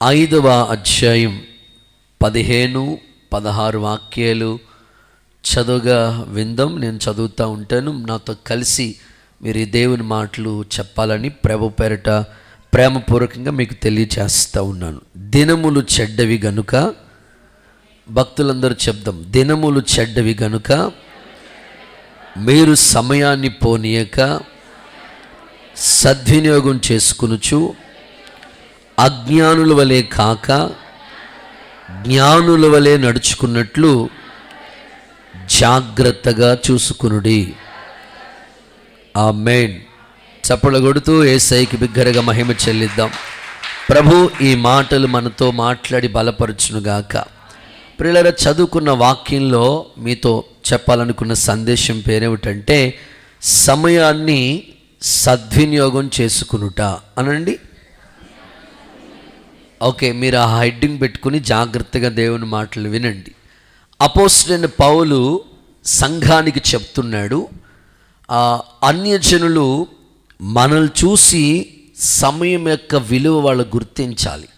5వ అధ్యాయం 15-16 వాక్యాలు చదువుగా విందాం. నేను చదువుతూ ఉంటాను. నాతో కలిసి మీరు ఈ దేవుని మాటలు చెప్పాలని ప్రభు పేరట ప్రేమపూర్వకంగా మీకు తెలియచేస్తూ ఉన్నాను. దినములు చెడ్డవి గనుక, భక్తులందరూ చెప్దాం, దినములు చెడ్డవి గనుక మీరు సమయాన్ని పోనీయక సద్వినియోగం చేసుకొనుచు అజ్ఞానుల వలె కాక జ్ఞానుల వలె నడుచుకున్నట్లు జాగ్రత్తగా చూసుకునుడి. ఆమేన్. చప్పట్లు కొడుతూ యేసయ్యకి బిగ్గరగా మహిమ చెల్లిద్దాం. ప్రభు ఈ మాటలు మనతో మాట్లాడి బలపరచునుగాక. ప్రియులారా, చదువుకున్న వాక్యంలో మీతో చెప్పాలనుకున్న సందేశం పేరేమిటంటే సమయాన్ని సద్వినియోగం చేసుకునుట అనండి. ఓకే, మీరు ఆ హెడ్డింగ్ పెట్టుకుని జాగ్రత్తగా దేవుని మాటలు వినండి. అపోస్తలుడైన పౌలు సంఘానికి చెప్తున్నాడు, అన్యజనులు మనల్ని చూసి సమయం యొక్క విలువ వాళ్ళు గుర్తించాలి.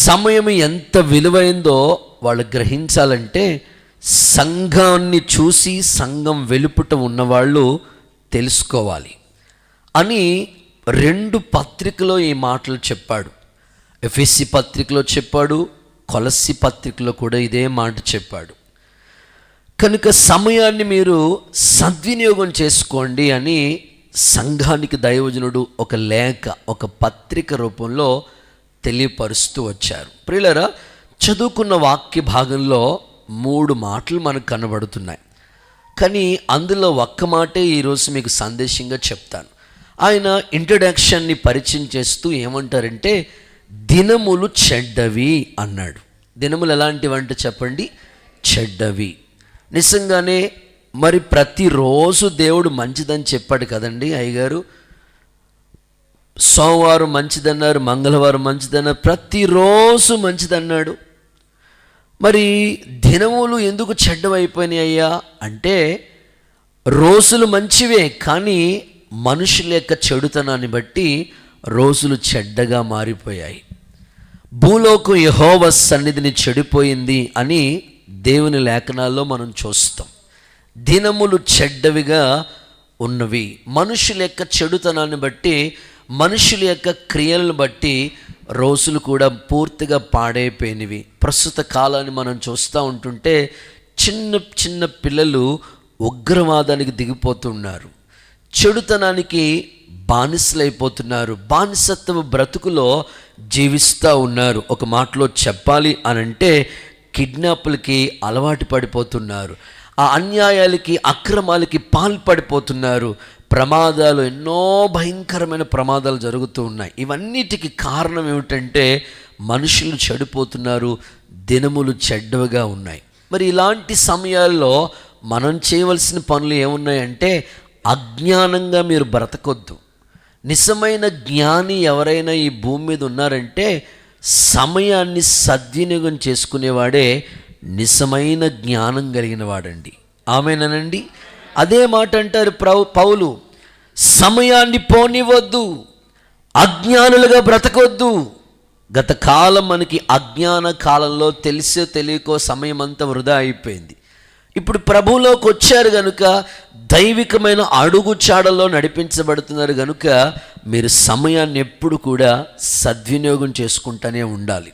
సమయం ఎంత విలువైందో వాళ్ళు గ్రహించాలంటే సంఘాన్ని చూసి సంఘం వెలుపుట ఉన్నవాళ్ళు తెలుసుకోవాలి అని 2 పత్రికలో ఈ మాటలు చెప్పాడు. ఎఫెసీ పత్రికలో చెప్పాడు, కొలస్సీ పత్రికలో కూడా ఇదే మాట చెప్పాడు. కనుక సమయాన్ని మీరు సద్వినియోగం చేసుకోండి అని సంఘానికి దైవజనుడు ఒక లేఖ, ఒక పత్రిక రూపంలో తెలియపరుస్తూ వచ్చారు. ప్రియులారా, చదువుకున్న వాక్య భాగంలో 3 మాటలు మనకు కనబడుతున్నాయి. కానీ అందులో ఒక్క మాటే ఈరోజు మీకు సందేశంగా చెప్తాను. ఆయన ఇంట్రడక్షన్ని పరిచయం చేస్తూ ఏమంటారంటే దినములు చెడ్డవి అన్నాడు. దినములు ఎలాంటివంటే చెప్పండి, చెడ్డవి. నిజంగానే మరి ప్రతిరోజు దేవుడు మంచిదని చెప్పాడు కదండి అయ్యగారు. సోమవారం మంచిదన్నారు, మంగళవారం మంచిదన్నారు, ప్రతిరోజు మంచిదన్నాడు. మరి దినములు ఎందుకు చెడ్డవైపోయినాయి అయ్యా అంటే రోజులు మంచివే, కానీ మనుషుల యొక్క చెడుతనాన్ని బట్టి రోజులు చెడ్డగా మారిపోయాయి. భూలోకం యెహోవా సన్నిధిని చెడిపోయింది అని దేవుని లేఖనాల్లో మనం చూస్తాం. దినములు చెడ్డవిగా ఉన్నవి. మనుషుల యొక్క చెడుతనాన్ని బట్టి, మనుషుల యొక్క క్రియలను బట్టి రోజులు కూడా పూర్తిగా పాడైపోయినవి. ప్రస్తుత కాలాన్ని మనం చూస్తూ ఉంటుంటే చిన్న చిన్న పిల్లలు ఉగ్రవాదానికి దిగిపోతున్నారు, చెడుతనానికి బానిసలైపోతున్నారు, బానిసత్వ బ్రతుకులో జీవిస్తూ ఉన్నారు. ఒక మాటలో చెప్పాలి అనంటే కిడ్నాపులకి అలవాటు పడిపోతున్నారు, ఆ అన్యాయాలకి అక్రమాలకి పాల్పడిపోతున్నారు. ప్రమాదాలు, ఎన్నో భయంకరమైన ప్రమాదాలు జరుగుతూ ఉన్నాయి. ఇవన్నిటికి కారణం ఏమిటంటే మనుషులు చెడిపోతున్నారు, దినములు చెడ్డవిగా ఉన్నాయి. మరి ఇలాంటి సమయాల్లో మనం చేయవలసిన పనులు ఏమున్నాయంటే అజ్ఞానంగా మీరు బ్రతకొద్దు. నిజమైన జ్ఞాని ఎవరైనా ఈ భూమి మీద ఉన్నారంటే సమయాన్ని సద్వినియోగం చేసుకునేవాడే నిజమైన జ్ఞానం కలిగిన వాడండి. ఆమేనండి. అదే మాట అంటారు పౌలు, సమయాన్ని పోనివద్దు, అజ్ఞానులుగా బ్రతకొద్దు. గత కాలం మనకి అజ్ఞాన కాలంలో తెలిసో తెలియకో సమయం అంతా వృధా అయిపోయింది. ఇప్పుడు ప్రభువులోకి వచ్చారు కనుక దైవికమైన అడుగుచాడలో నడిపించబడుతున్నారు కనుక మీరు సమయాన్ని ఎప్పుడు కూడా సద్వినియోగం చేసుకుంటూనే ఉండాలి.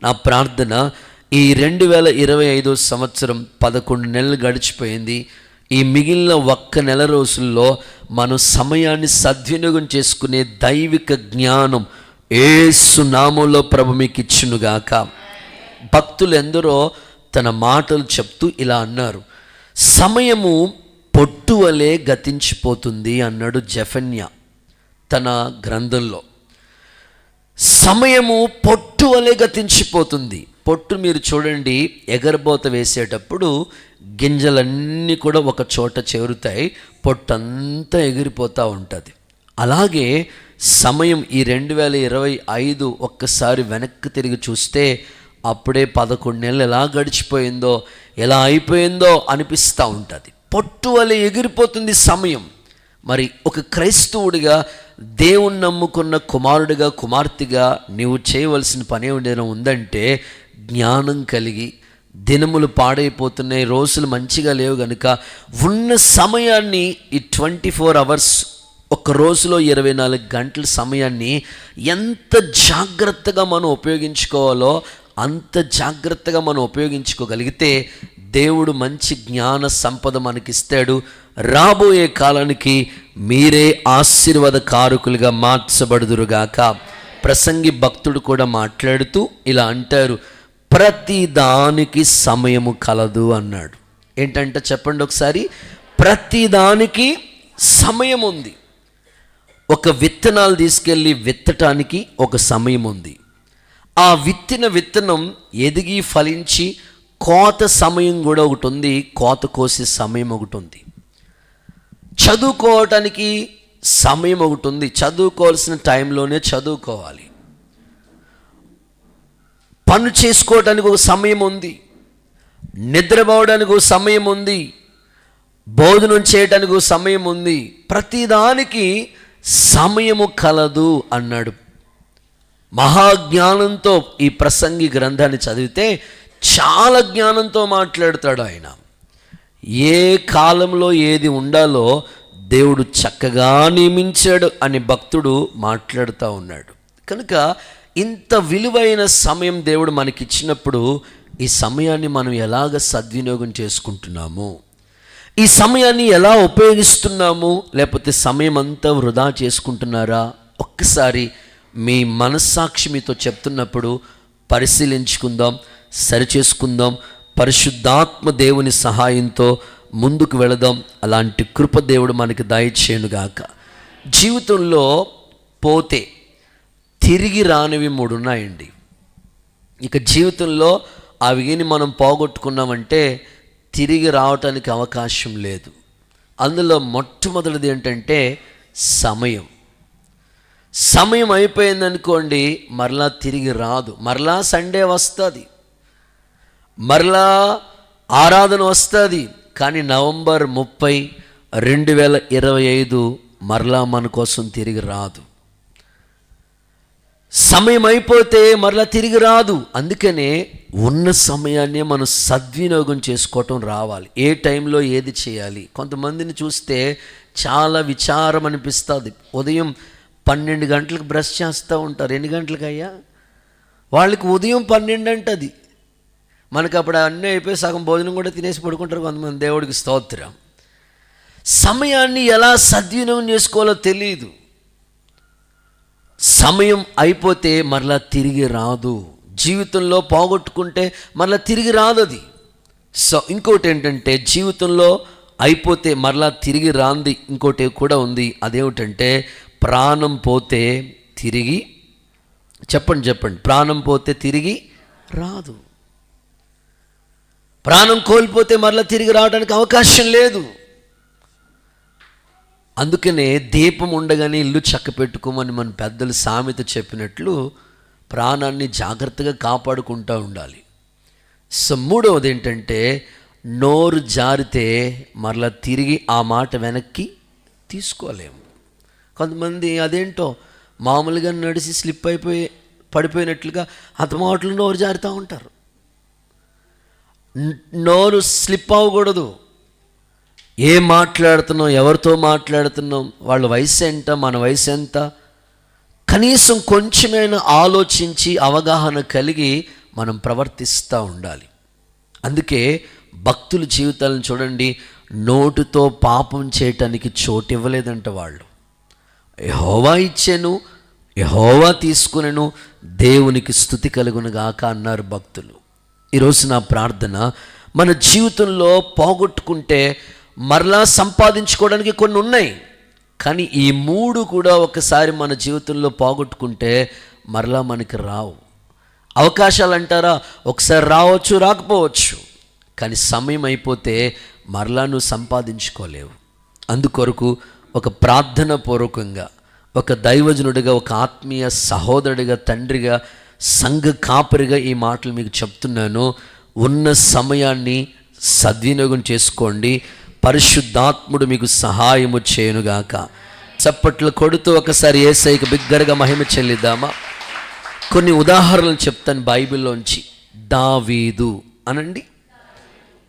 నా ప్రార్థన, ఈ 2025 సంవత్సరం 11 నెలలు గడిచిపోయింది. ఈ మిగిలిన 1 నెల రోజుల్లో మనం సమయాన్ని సద్వినియోగం చేసుకునే దైవిక జ్ఞానం యేసు నామములో ప్రభు మీకు ఇచ్చునుగాక. భక్తులు ఎందరో తన మాటలు చెప్తూ ఇలా అన్నారు, సమయము పొట్టు వలె గతించిపోతుంది అన్నాడు జెఫన్యా తన గ్రంథంలో. సమయము పొట్టు వలె గతించిపోతుంది. పొట్టు మీరు చూడండి, ఎగరబోత వేసేటప్పుడు గింజలన్నీ కూడా ఒక చోట చేరుతాయి, పొట్టంతా ఎగిరిపోతూ ఉంటుంది. అలాగే సమయం ఈ 2025 ఒక్కసారి వెనక్కి తిరిగి చూస్తే అప్పుడే 11 నెలలు ఎలా గడిచిపోయిందో, ఎలా అయిపోయిందో అనిపిస్తూ ఉంటుంది. పొట్టు వలె ఎగిరిపోతుంది సమయం. మరి ఒక క్రైస్తవుడిగా, దేవుణ్ణి నమ్ముకున్న కుమారుడిగా, కుమార్తెగా నీవు చేయవలసిన పని ఏదైనా ఉందంటే, జ్ఞానం కలిగి, దినములు పాడైపోతున్నాయి, రోజులు మంచిగా లేవు కనుక ఉన్న సమయాన్ని, ఈ 24 అవర్స్, ఒక రోజులో 24 గంటల సమయాన్ని ఎంత జాగ్రత్తగా మనం ఉపయోగించుకోవాలో అంత జాగ్రత్తగా మనం ఉపయోగించుకోగలిగితే దేవుడు మంచి జ్ఞాన సంపద మనకిస్తాడు. రాబోయే కాలానికి మీరే ఆశీర్వాదకారకులుగా మార్చబడుదురుగాక. ప్రసంగి భక్తుడు కూడా మాట్లాడుతూ ఇలా అంటారు, ప్రతి దానికి సమయము కలదు అన్నాడు. ఏంటంటే చెప్పండి ఒకసారి. ప్రతి దానికి సమయం ఉంది. ఒక విత్తనాలు తీసుకెళ్ళి విత్తటానికి ఒక సమయం ఉంది. ఆ విత్తనం ఎదిగి ఫలించి కోత సమయం కూడా ఒకటి ఉంది, కోత కోసే సమయం ఒకటి ఉంది. చదువుకోవటానికి సమయం ఒకటి ఉంది, చదువుకోవాల్సిన టైంలోనే చదువుకోవాలి. పని చేసుకోవడానికి ఒక సమయం ఉంది, నిద్రపోవడానికి ఒక సమయం ఉంది, భోజనం చేయడానికి ఒక సమయం ఉంది. ప్రతిదానికి సమయము కలదు అన్నాడు. మహాజ్ఞానంతో ఈ ప్రసంగి గ్రంథాన్ని చదివితే చాలా జ్ఞానంతో మాట్లాడతాడు ఆయన. ఏ కాలంలో ఏది ఉండాలో దేవుడు చక్కగా నియమించాడు అని భక్తుడు మాట్లాడుతూ ఉన్నాడు. కనుక ఇంత విలువైన సమయం దేవుడు మనకిచ్చినప్పుడు ఈ సమయాన్ని మనం ఎలాగ సద్వినియోగం చేసుకుంటున్నాము, ఈ సమయాన్ని ఎలా ఉపయోగిస్తున్నాము, లేకపోతే సమయం అంతా వృధా చేసుకుంటున్నారా? ఒక్కసారి మీ మనస్సాక్షి మీతో చెప్తున్నప్పుడు పరిశీలించుకుందాం, సరిచేసుకుందాం. పరిశుద్ధాత్మ దేవుని సహాయంతో ముందుకు వెళదాం. అలాంటి కృప దేవుడు మనకి దయచేయునుగాక. జీవితంలో పోతే తిరిగి రానివి 3 ఉన్నాయండి. ఇక జీవితంలో అవిని మనం పోగొట్టుకున్నామంటే తిరిగి రావటానికి అవకాశం లేదు. అందులో మొట్టమొదటిది ఏంటంటే సమయం. సమయం అయిపోయిందనుకోండి, మరలా తిరిగి రాదు. మరలా సండే వస్తుంది, మరలా ఆరాధన వస్తుంది, కానీ నవంబర్ 30, 2025 మరలా మన కోసం తిరిగి రాదు. సమయం అయిపోతే మరలా తిరిగి రాదు. అందుకనే ఉన్న సమయాన్ని మనం సద్వినియోగం చేసుకోవటం రావాలి. ఏ టైంలో ఏది చేయాలి. కొంతమందిని చూస్తే చాలా విచారం అనిపిస్తుంది. ఉదయం 12 గంటలకు బ్రష్ చేస్తూ ఉంటారు. ఎన్ని గంటలకు అయ్యా? వాళ్ళకి ఉదయం 12 అంటది. మనకు అప్పుడు అన్నీ అయిపోయి సగం భోజనం కూడా తినేసి పడుకుంటారు కొంతమంది. దేవుడికి స్తోత్రం. సమయాన్ని ఎలా సద్వినియోగం చేసుకోవాలో తెలియదు. సమయం అయిపోతే మరలా తిరిగి రాదు. జీవితంలో పోగొట్టుకుంటే మరలా తిరిగి రాదు అది. సో ఇంకోటి ఏంటంటే, జీవితంలో అయిపోతే మరలా తిరిగి రాంది ఇంకోటి కూడా ఉంది. అదేమిటంటే, ప్రాణం పోతే తిరిగి, చెప్పండి ప్రాణం పోతే తిరిగి రాదు. ప్రాణం కోల్పోతే మరలా తిరిగి రావడానికి అవకాశం లేదు. అందుకనే దీపం ఉండగానే ఇల్లు చక్క పెట్టుకోమని మన పెద్దలు సామెత చెప్పినట్లు ప్రాణాన్ని జాగ్రత్తగా కాపాడుకుంటూ ఉండాలి. సో మూడవది ఏంటంటే, నోరు జారితే మరలా తిరిగి ఆ మాట వెనక్కి తీసుకోలేము. కొంతమంది అదేంటో మామూలుగా నడిచి స్లిప్ అయిపోయి పడిపోయినట్లుగా అతమాటలు నోరు జారుతూ ఉంటారు. నోరు స్లిప్ అవ్వకూడదు. ఏం మాట్లాడుతున్నాం, ఎవరితో మాట్లాడుతున్నాం, వాళ్ళ వయసు ఎంత, మన వయసు ఎంత, కనీసం కొంచెమైనా ఆలోచించి అవగాహన కలిగి మనం ప్రవర్తిస్తూ ఉండాలి. అందుకే భక్తుల జీవితాలను చూడండి, నోటుతో పాపం చేయటానికి చోటు ఇవ్వలేదంట వాళ్ళు. యెహోవా ఇచ్చెను, యెహోవా తీసుకునెను, దేవునికి స్తుతి కలుగును గాక అన్నారు భక్తులు. ఈరోజు నా ప్రార్థన, మన జీవితంలో పోగొట్టుకుంటే మరలా సంపాదించుకోవడానికి కొన్ని ఉన్నాయి, కానీ ఈ 3 కూడా ఒకసారి మన జీవితంలో పోగొట్టుకుంటే మరలా మనకి రావు. అవకాశాలు అంటారా, ఒకసారి రావచ్చు, రాకపోవచ్చు, కానీ సమయం అయిపోతే మరలా నువ్వు సంపాదించుకోలేవు. అందుకొరకు ఒక ప్రార్థన పూర్వకంగా, ఒక దైవజనుడిగా, ఒక ఆత్మీయ సహోదరుడిగా, తండ్రిగా, సంఘ కాపరిగా ఈ మాటలు మీకు చెప్తున్నాను. ఉన్న సమయాన్ని సద్వినియోగం చేసుకోండి. పరిశుద్ధాత్ముడు మీకు సహాయము చేయనుగాక. చప్పట్లు కొడుతూ ఒకసారి యేసయ్యకు బిగ్గరగా మహిమ చెల్లిద్దామా? కొన్ని ఉదాహరణలు చెప్తాను బైబిల్లోంచి. దావీదు అనండి.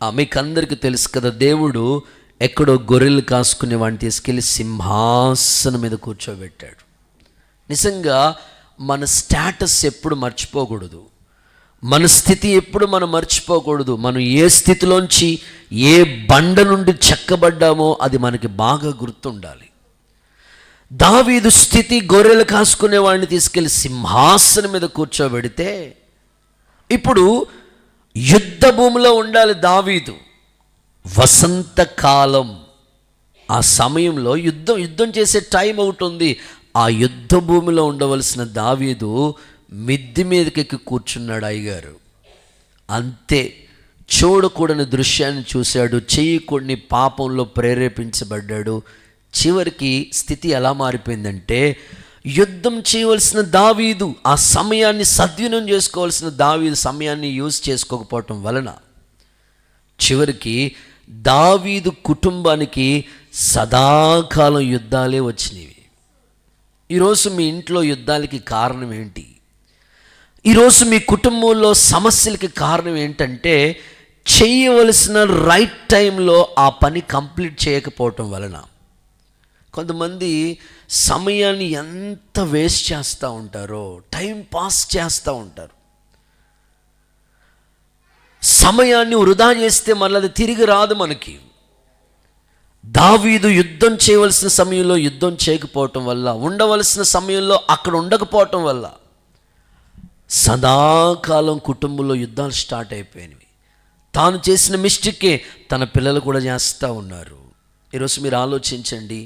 మీకందరికీ తెలుసు కదా, దేవుడు ఎక్కడో గొర్రెలు కాసుకునే వాడిని తీసుకెళ్ళి సింహాసనం మీద కూర్చోబెట్టాడు. నిజంగా మన స్టేటస్ ఎప్పుడు మర్చిపోకూడదు, మన స్థితి ఎప్పుడు మనం మర్చిపోకూడదు. మనం ఏ స్థితిలోంచి ఏ బండ నుండి చెక్కబడ్డామో అది మనకి బాగా గుర్తుండాలి. దావీదు స్థితి గొర్రెలు కాసుకునే వాడిని తీసుకెళ్ళి సింహాసనం మీద కూర్చోబెడితే, ఇప్పుడు యుద్ధ భూమిలో ఉండాలి దావీదు. వసంతకాలం, ఆ సమయంలో యుద్ధం చేసే టైం ఒకటి ఉంది. ఆ యుద్ధ భూమిలో ఉండవలసిన దావీదు మిద్ది మీదకి ఎక్కి కూర్చున్నాడు అయ్యగారు. అంతే, చూడకూడని దృశ్యాన్ని చూశాడు, చేయకూడని పాపంలో ప్రేరేపించబడ్డాడు. చివరికి స్థితి ఎలా మారిపోయిందంటే, యుద్ధం చేయవలసిన దావీదు ఆ సమయాన్ని సద్వినియోగం చేసుకోవాల్సిన దావీదు సమయాన్ని యూజ్ చేసుకోకపోవటం వలన చివరికి దావీదు కుటుంబానికి సదాకాలం యుద్ధాలే వచ్చినవి. ఈరోజు మీ ఇంట్లో యుద్ధాలకి కారణం ఏంటి? ఈరోజు మీ కుటుంబంలో సమస్యలకి కారణం ఏంటంటే, చేయవలసిన రైట్ టైంలో ఆ పని కంప్లీట్ చేయకపోవటం వలన. కొంతమంది సమయాన్ని ఎంత వేస్ట్ చేస్తూ ఉంటారో, టైం పాస్ చేస్తూ ఉంటారు. సమయాన్ని వృధా చేస్తే మళ్ళీ అది తిరిగి రాదు మనకి. దావీదు యుద్ధం చేయవలసిన సమయంలో యుద్ధం చేయకపోవటం వల్ల, ఉండవలసిన సమయంలో అక్కడ ఉండకపోవటం వల్ల సదాకాలం కుటుంబంలో యుద్ధాలు స్టార్ట్ అయిపోయినవి. తాను చేసిన మిస్టేకే తన పిల్లలు కూడా చేస్తూ ఉన్నారు. ఈరోజు మీరు ఆలోచించండి,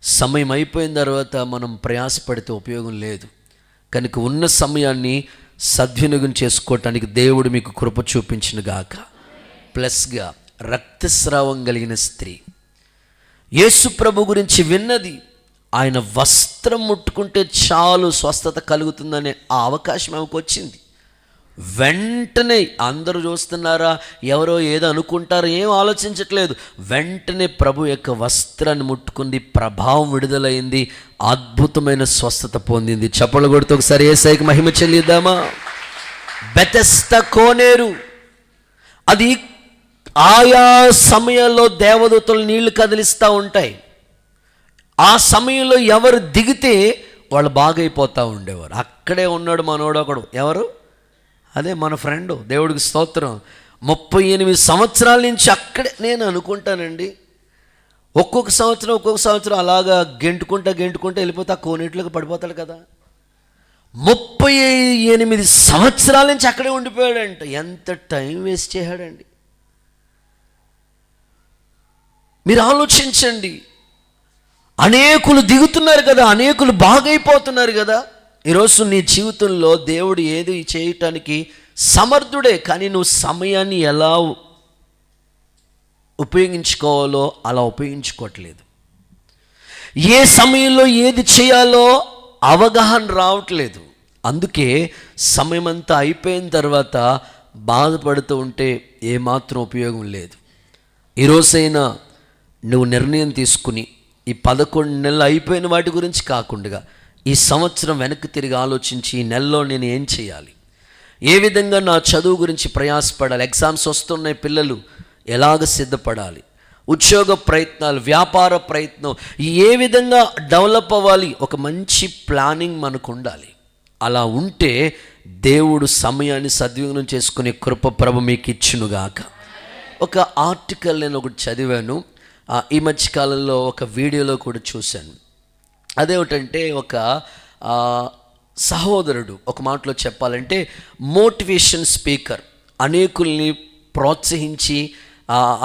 సమయం అయిపోయిన తర్వాత మనం ప్రయాసపడితే ఉపయోగం లేదు. కనుక ఉన్న సమయాన్ని సద్వినియోగం చేసుకోవటానికి దేవుడు మీకు కృప చూపించునుగాక. ప్లస్గా రక్తస్రావం కలిగిన స్త్రీ యేసు ప్రభు గురించి విన్నది. ఆయన వస్త్రం ముట్టుకుంటే చాలు స్వస్థత కలుగుతుందనే ఆ అవకాశం ఆమెకు వచ్చింది. వెంటనే అందరూ చూస్తున్నారా, ఎవరో ఏదో అనుకుంటారో, ఏం ఆలోచించట్లేదు. వెంటనే ప్రభు యొక్క వస్త్రాన్ని ముట్టుకుంది, ప్రభావం విడుదలైంది, అద్భుతమైన స్వస్థత పొందింది. చప్పలు కొడుతూ ఒకసారి యేసయ్యకి మహిమ చెల్లిద్దామా? బెతెస్దా కోనేరు, అది ఆయా సమయాల్లో దేవదూతలు నీళ్లు కదిలిస్తూ ఉంటాయి. ఆ సమయంలో ఎవరు దిగితే వాళ్ళు బాగైపోతూ ఉండేవారు. అక్కడే ఉన్నాడు మనోడు ఒకడు. ఎవరు? అదే మన ఫ్రెండు. దేవుడికి స్తోత్రం. 38 సంవత్సరాల నుంచి అక్కడే. నేను అనుకుంటానండి, ఒక్కొక్క సంవత్సరం అలాగా గెంటుకుంటా వెళ్ళిపోతే ఆ కోనేట్లోకి పడిపోతాడు కదా. 38 సంవత్సరాల నుంచి అక్కడే ఉండిపోయాడంట. ఎంత టైం వేస్ట్ చేశాడండి. మీరు ఆలోచించండి. అనేకులు దిగుతున్నారు కదా, అనేకులు బాగైపోతున్నారు కదా. ఈరోజు నీ జీవితంలో దేవుడు ఏది చేయటానికి సమర్థుడే, కానీ నువ్వు సమయాన్ని ఎలా ఉపయోగించుకోవాలో అలా ఉపయోగించుకోవట్లేదు. ఏ సమయంలో ఏది చేయాలో అవగాహన రావట్లేదు. అందుకే సమయం అంతా అయిపోయిన తర్వాత బాధపడుతూ ఉంటే ఏమాత్రం ఉపయోగం లేదు. ఈరోజైనా నువ్వు నిర్ణయం తీసుకుని, ఈ 11 నెలలు అయిపోయిన వాటి గురించి కాకుండా ఈ సంవత్సరం వెనక్కి తిరిగి ఆలోచించి, ఈ నెలలో నేను ఏం చేయాలి, ఏ విధంగా నా చదువు గురించి ప్రయాసపడాలి, ఎగ్జామ్స్ వస్తున్నాయి, పిల్లలు ఎలాగ సిద్ధపడాలి, ఉద్యోగ ప్రయత్నాలు, వ్యాపార ప్రయత్నం, ఏ విధంగా డెవలప్ అవ్వాలి, ఒక మంచి ప్లానింగ్ మనకు ఉండాలి. అలా ఉంటే దేవుడు సమయాన్ని సద్వినియోగం చేసుకునే కృప ప్రభు మీకు ఇచ్చునుగాక. ఒక ఆర్టికల్ నేను ఒకటి చదివాను, ఈ మధ్యకాలంలో ఒక వీడియోలో కూడా చూశాను. అదేమిటంటే, ఒక సహోదరుడు, ఒక మాటలో చెప్పాలంటే మోటివేషన్ స్పీకర్, అనేకుల్ని ప్రోత్సహించి,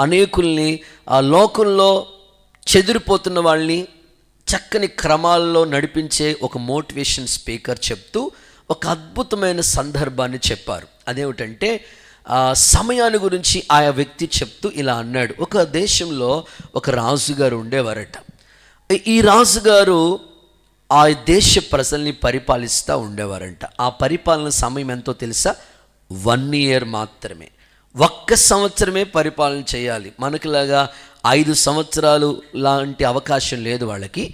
అనేకుల్ని లోకంలో చెదిరిపోతున్న వాళ్ళని చక్కని క్రమాల్లో నడిపించే ఒక మోటివేషన్ స్పీకర్ చెప్తూ ఒక అద్భుతమైన సందర్భాన్ని చెప్పారు. అదేమిటంటే, సమయాన్ని గురించి ఆయా వ్యక్తి చెప్తూ ఇలా అన్నాడు. ఒక దేశంలో ఒక రాజుగారు ఉండేవారట. ఈ రాజుగారు ఆ దేశ ప్రజల్ని పరిపాలిస్తూ ఉండేవారంట. ఆ పరిపాలన సమయం ఎంతో తెలుసా? 1 year మాత్రమే. ఒక్క సంవత్సరమే పరిపాలన చేయాలి. మనకిలాగా 5 సంవత్సరాలు లాంటి అవకాశం లేదు వాళ్ళకి.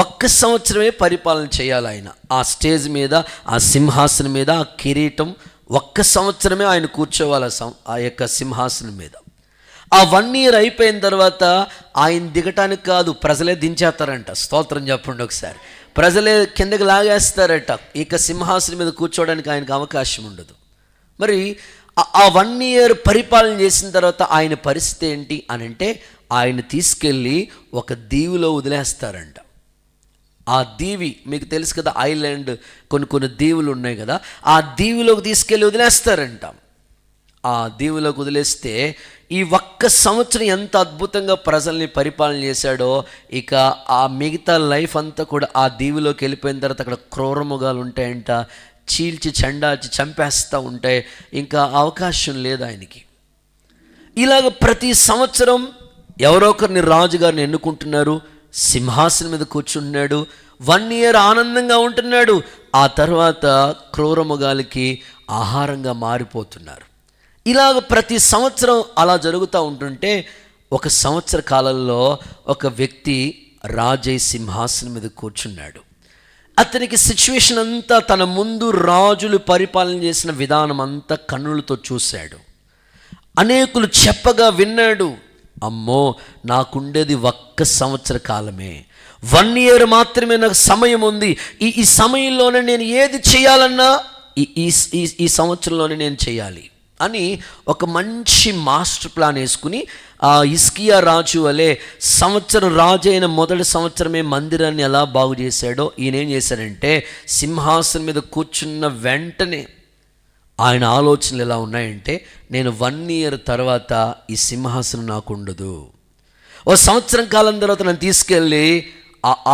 ఒక్క సంవత్సరమే పరిపాలన చేయాలి ఆయన. ఆ స్టేజ్ మీద, ఆ సింహాసనం మీద, ఆ కిరీటం ఒక్క సంవత్సరమే ఆయన కూర్చోవాలి ఆ యొక్క సింహాసనం మీద. ఆ 1 ఇయర్ అయిపోయిన తర్వాత ఆయన దిగటానికి కాదు, ప్రజలే దించేస్తారంట. స్తోత్రం చెప్పండి ఒకసారి. ప్రజలే కిందకి లాగేస్తారట. ఇక సింహాసనం మీద కూర్చోవడానికి ఆయనకు అవకాశం ఉండదు. మరి ఆ 1 ఇయర్ పరిపాలన చేసిన తర్వాత ఆయన పరిస్థితి ఏంటి అని అంటే, ఆయన తీసుకెళ్ళి ఒక దీవిలో వదిలేస్తారంట. ఆ దీవి మీకు తెలుసు కదా, ఐలాండ్ కొన్ని దీవులు ఉన్నాయి కదా, ఆ దీవిలోకి తీసుకెళ్ళి వదిలేస్తారంట. ఆ దీవులోకి వదిలేస్తే ఈ ఒక్క సంవత్సరం ఎంత అద్భుతంగా ప్రజల్ని పరిపాలన చేశాడో, ఇక ఆ మిగతా లైఫ్ అంతా కూడా ఆ దీవిలోకి వెళ్ళిపోయిన తర్వాత అక్కడ క్రూరముగాలు ఉంటాయంట, చీల్చి చెండాల్చి చంపేస్తూ ఉంటాయి. ఇంకా అవకాశం లేదు ఆయనకి. ఇలాగ ప్రతి సంవత్సరం ఎవరో ఒకరిని రాజుగారిని ఎన్నుకుంటున్నారు, సింహాసనం మీద కూర్చుంటున్నాడు, 1 ఇయర్ ఆనందంగా ఉంటున్నాడు. ఆ తర్వాత క్రూరముగాలకి ఆహారంగా మారిపోతున్నారు. ఇలాగ ప్రతి సంవత్సరం అలా జరుగుతూ ఉంటుంటే, ఒక సంవత్సర కాలంలో ఒక వ్యక్తి రాజై సింహాసనం మీద కూర్చున్నాడు. అతనికి సిచ్యువేషన్ అంతా, తన ముందు రాజులు పరిపాలన చేసిన విధానం అంతా కన్నులతో చూశాడు. అనేకులు చెప్పగా విన్నాడు. అమ్మో, నాకుండేది ఒక్క సంవత్సర కాలమే, 1 ఇయర్ మాత్రమే నాకు సమయం ఉంది. ఈ సమయంలోనే నేను ఏది చేయాలన్నా ఈ సంవత్సరంలోనే నేను చేయాలి అని ఒక మంచి మాస్టర్ ప్లాన్ వేసుకుని, ఆ హిజ్కియా రాజు వలె సంవత్సరం రాజు అయిన మొదటి సంవత్సరమే మందిరాన్ని ఎలా బాగు చేశాడో, ఈయన ఏం చేశాడంటే సింహాసనం మీద కూర్చున్న వెంటనే ఆయన ఆలోచనలు ఎలా ఉన్నాయంటే, నేను 1 ఇయర్ తర్వాత ఈ సింహాసనం నాకు ఉండదు, ఓ సంవత్సరం కాలం తర్వాత నన్ను తీసుకెళ్ళి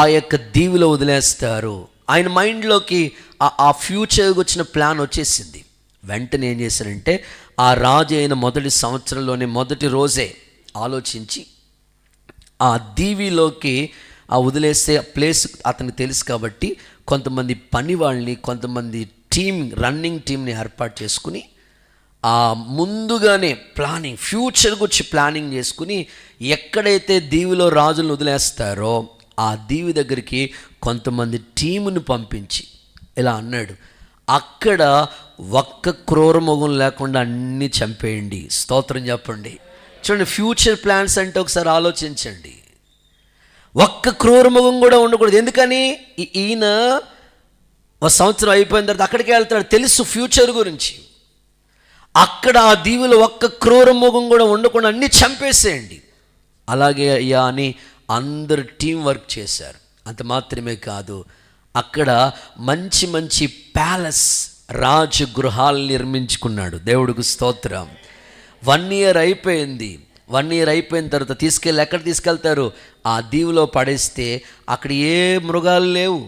ఆ యొక్క దీవిలో వదిలేస్తారు. ఆయన మైండ్లోకి ఆ ఫ్యూచర్కి వచ్చిన ప్లాన్ వచ్చేసింది. వెంటనే ఏం చేశారంటే, ఆ రాజు అయిన మొదటి సంవత్సరంలోనే మొదటి రోజే ఆలోచించి ఆ దీవిలోకి ఆ వదిలేసే ప్లేస్ అతనికి తెలుసు కాబట్టి, కొంతమంది పని వాళ్ళని, కొంతమంది రన్నింగ్ టీంని ఏర్పాటు చేసుకుని, ఆ ముందుగానే ప్లానింగ్, ఫ్యూచర్ గురించి ప్లానింగ్ చేసుకుని, ఎక్కడైతే దీవిలో రాజులను వదిలేస్తారో ఆ దీవి దగ్గరికి కొంతమంది టీముని పంపించి ఇలా అన్నాడు, అక్కడ ఒక్క క్రూరముఖం లేకుండా అన్నీ చంపేయండి. స్తోత్రం చెప్పండి. చూడండి, ఫ్యూచర్ ప్లాన్స్ అంటే ఒకసారి ఆలోచించండి. ఒక్క క్రూరముఖం కూడా ఉండకూడదు. ఎందుకని? ఈయన ఒక సంవత్సరం అయిపోయిన తర్వాత అక్కడికి వెళ్తాడు, తెలుసు ఫ్యూచర్ గురించి. అక్కడ ఆ దీవిలో ఒక్క క్రూరముఖం కూడా ఉండకుండా అన్నీ చంపేసేయండి. అలాగే అయ్యా అని అందరు టీం వర్క్ చేశారు. అంత మాత్రమే కాదు, అక్కడ మంచి మంచి ప్యాలెస్, రాజగృహాలు నిర్మించుకున్నాడు. దేవుడికి స్తోత్రం. 1 ఇయర్ అయిపోయింది. 1 ఇయర్ అయిపోయిన తర్వాత ఎక్కడ తీసుకెళ్తారు? ఆ దీవిలో పడేస్తే అక్కడ ఏ మృగాలు లేవు.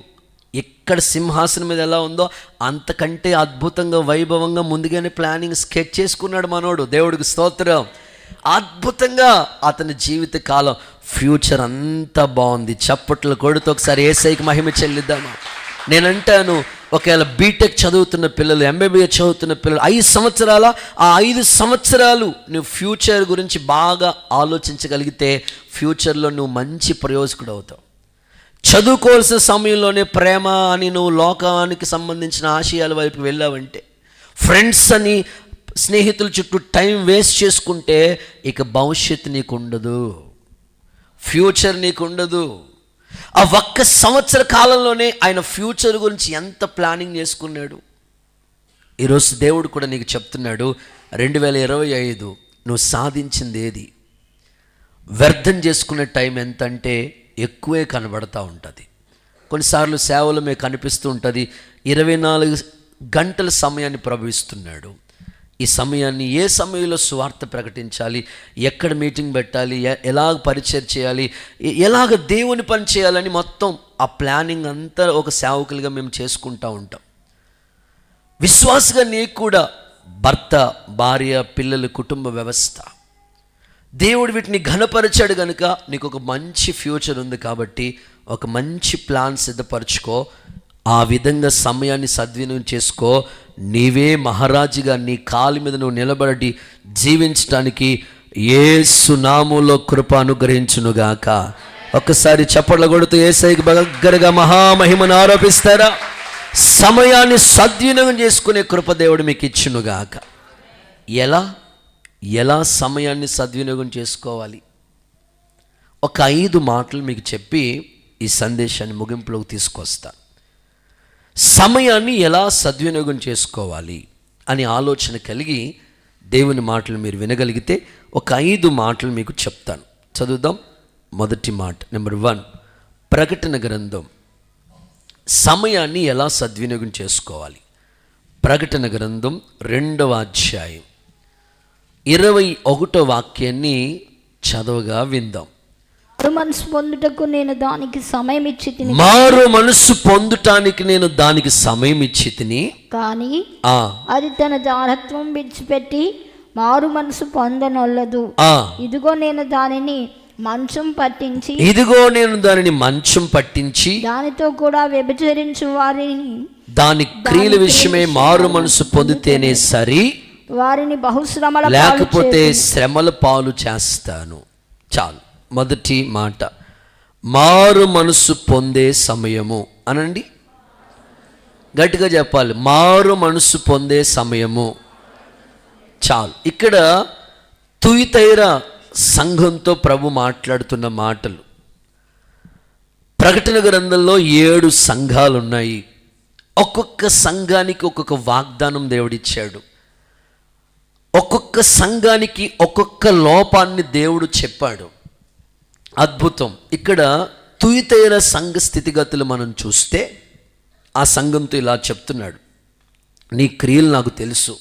ఎక్కడ సింహాసనం మీద ఎలా ఉందో అంతకంటే అద్భుతంగా, వైభవంగా ముందుగానే ప్లానింగ్ స్కెచ్ చేసుకున్నాడు మనోడు. దేవుడికి స్తోత్రం. అద్భుతంగా అతని జీవిత కాలం, ఫ్యూచర్ అంతా బాగుంది. చప్పట్లు కొడుతూ ఒకసారి యేసయ్యకి మహిమ చెల్లిద్దామా. నేనంటాను, ఒకవేళ బీటెక్ చదువుతున్న పిల్లలు, ఎంబీబీఎస్ చదువుతున్న పిల్లలు, 5 సంవత్సరాల ఆ 5 సంవత్సరాలు నువ్వు ఫ్యూచర్ గురించి బాగా ఆలోచించగలిగితే ఫ్యూచర్లో నువ్వు మంచి ప్రయోజకుడు అవుతావు. చదువుకోవాల్సిన సమయంలోనే ప్రేమ అని నువ్వు లోకానికి సంబంధించిన ఆశయాల వైపు వెళ్ళావంటే, ఫ్రెండ్స్ అని స్నేహితుల చుట్టూ టైం వేస్ట్ చేసుకుంటే, ఇక భవిష్యత్తు నీకు ఉండదు, ఫ్యూచర్ నీకు ఉండదు. ఆ ఒక్క సంవత్సర కాలంలోనే ఆయన ఫ్యూచర్ గురించి ఎంత ప్లానింగ్ చేసుకున్నాడు. ఈరోజు దేవుడు కూడా నీకు చెప్తున్నాడు, 2025 నువ్వు సాధించింది ఏది? వ్యర్థం చేసుకునే టైం ఎంత అంటే ఎక్కువే కనబడతా ఉంటుంది. కొన్నిసార్లు సేవలు మీకు కనిపిస్తూ ఉంటుంది, 24 గంటల సమయాన్ని ప్రభవిస్తున్నాడు. ఈ సమయాన్ని ఏ సమయంలో సువార్త ప్రకటించాలి, ఎక్కడ మీటింగ్ పెట్టాలి, ఎలాగ పరిచయం చేయాలి, ఎలాగ దేవుని పని చేయాలని మొత్తం ఆ ప్లానింగ్ అంతా ఒక సేవకులుగా మేము చేసుకుంటూ ఉంటాం. విశ్వాసగా నీకు కూడా భర్త, భార్య, పిల్లలు, కుటుంబ వ్యవస్థ, దేవుడు వీటిని ఘనపరిచాడు కనుక నీకు ఒక మంచి ఫ్యూచర్ ఉంది. కాబట్టి ఒక మంచి ప్లాన్ సిద్ధపరచుకో. ఆ విధంగా సమయాన్ని సద్వినియోగం చేసుకో. నీవే మహారాజుగా నీ కాలు మీద నువ్వు నిలబడి జీవించడానికి యేసు నామములో కృప అనుగ్రహించునుగాక. ఒక్కసారి చప్పట్లు కొడుతూ యేసయ్యకి దగ్గరగా మహామహిమను ఆరోపిస్తారా? సమయాన్ని సద్వినియోగం చేసుకునే కృప దేవుడు మీకు ఇచ్చునుగాక. ఎలా సమయాన్ని సద్వినియోగం చేసుకోవాలి? ఒక 5 మాటలు మీకు చెప్పి ఈ సందేశాన్ని ముగింపులోకి తీసుకొస్తా. సమయాన్ని ఎలా సద్వినియోగం చేసుకోవాలి అని ఆలోచన కలిగి దేవుని మాటలు మీరు వినగలిగితే ఒక 5 మాటలు మీకు చెప్తాను. చదువుదాం. మొదటి మాట, నెంబర్ 1, ప్రకటన గ్రంథం సమయాన్ని ఎలా సద్వినియోగం చేసుకోవాలి. ప్రకటన గ్రంథం 2వ అధ్యాయం 21వ వాక్యాన్ని చదవగా విందాం. మారు మనసు పొందుటకు నేను దానికి సమయం ఇచ్చి తిని, మారు మనసు పొందుటానికి నేను దానికి సమయం ఇచ్చి తిని, కానీ అది తన జారత్వం విడిచిపెట్టి మారు మనసు పొందనొల్లదు. ఇదిగో నేను దానిని మంచం పట్టించి దానితో కూడా వ్యభిచరించు వారిని, దాని క్రియల విషయమే మారు మనసు పొందితేనే సరి, వారిని బహుశ్రమల లేకపోతే శ్రమల పాలు చేస్తాను. చాలు. మొదటి మాట, మారు మనసు పొందే సమయము అనండి. గట్టిగా చెప్పాలి, మారు మనసు పొందే సమయము. చాలు. ఇక్కడ తుయితైరా సంఘంతో ప్రభు మాట్లాడుతున్న మాటలు. ప్రకటన గ్రంథంలో 7 సంఘాలు ఉన్నాయి. ఒక్కొక్క సంఘానికి ఒక్కొక్క వాగ్దానం దేవుడిచ్చాడు. ఒక్కొక్క సంఘానికి ఒక్కొక్క లోపాన్ని దేవుడు చెప్పాడు. అద్భుతం. ఇక్కడ తుయితైరా సంఘ స్థితిగతులు మనం చూస్తే ఆ సంఘంతో ఇలా చెప్తున్నాడు, నీ క్రియలు నాకు తెలుసు,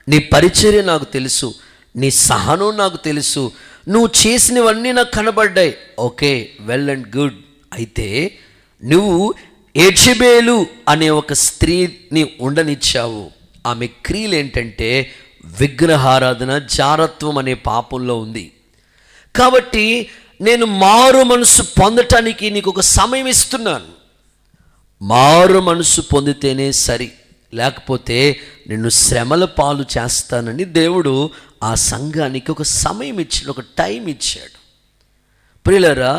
నీ పరిచర్య నాకు తెలుసు, నీ సహనం నాకు తెలుసు, నువ్వు చేసినవన్నీ నాకు కనబడ్డాయి. Okay, well and good. అయితే నువ్వు యెజబెలు అనే ఒక స్త్రీని ఉండనిచ్చావు. ఆమె క్రియలు ఏంటంటే విగ్రహారాధన, జారత్వం అనే పాపంలో ఉంది. కాబట్టి నేను మారు మనసు పొందటానికి నీకు ఒక సమయం ఇస్తున్నాను. మారు మనసు పొందితేనే సరి, లేకపోతే నిన్ను శ్రమల పాలు చేస్తానని దేవుడు ఆ సంఘానికి ఒక సమయం ఇచ్చాడు, ఒక టైం ఇచ్చాడు. ప్రియులారా,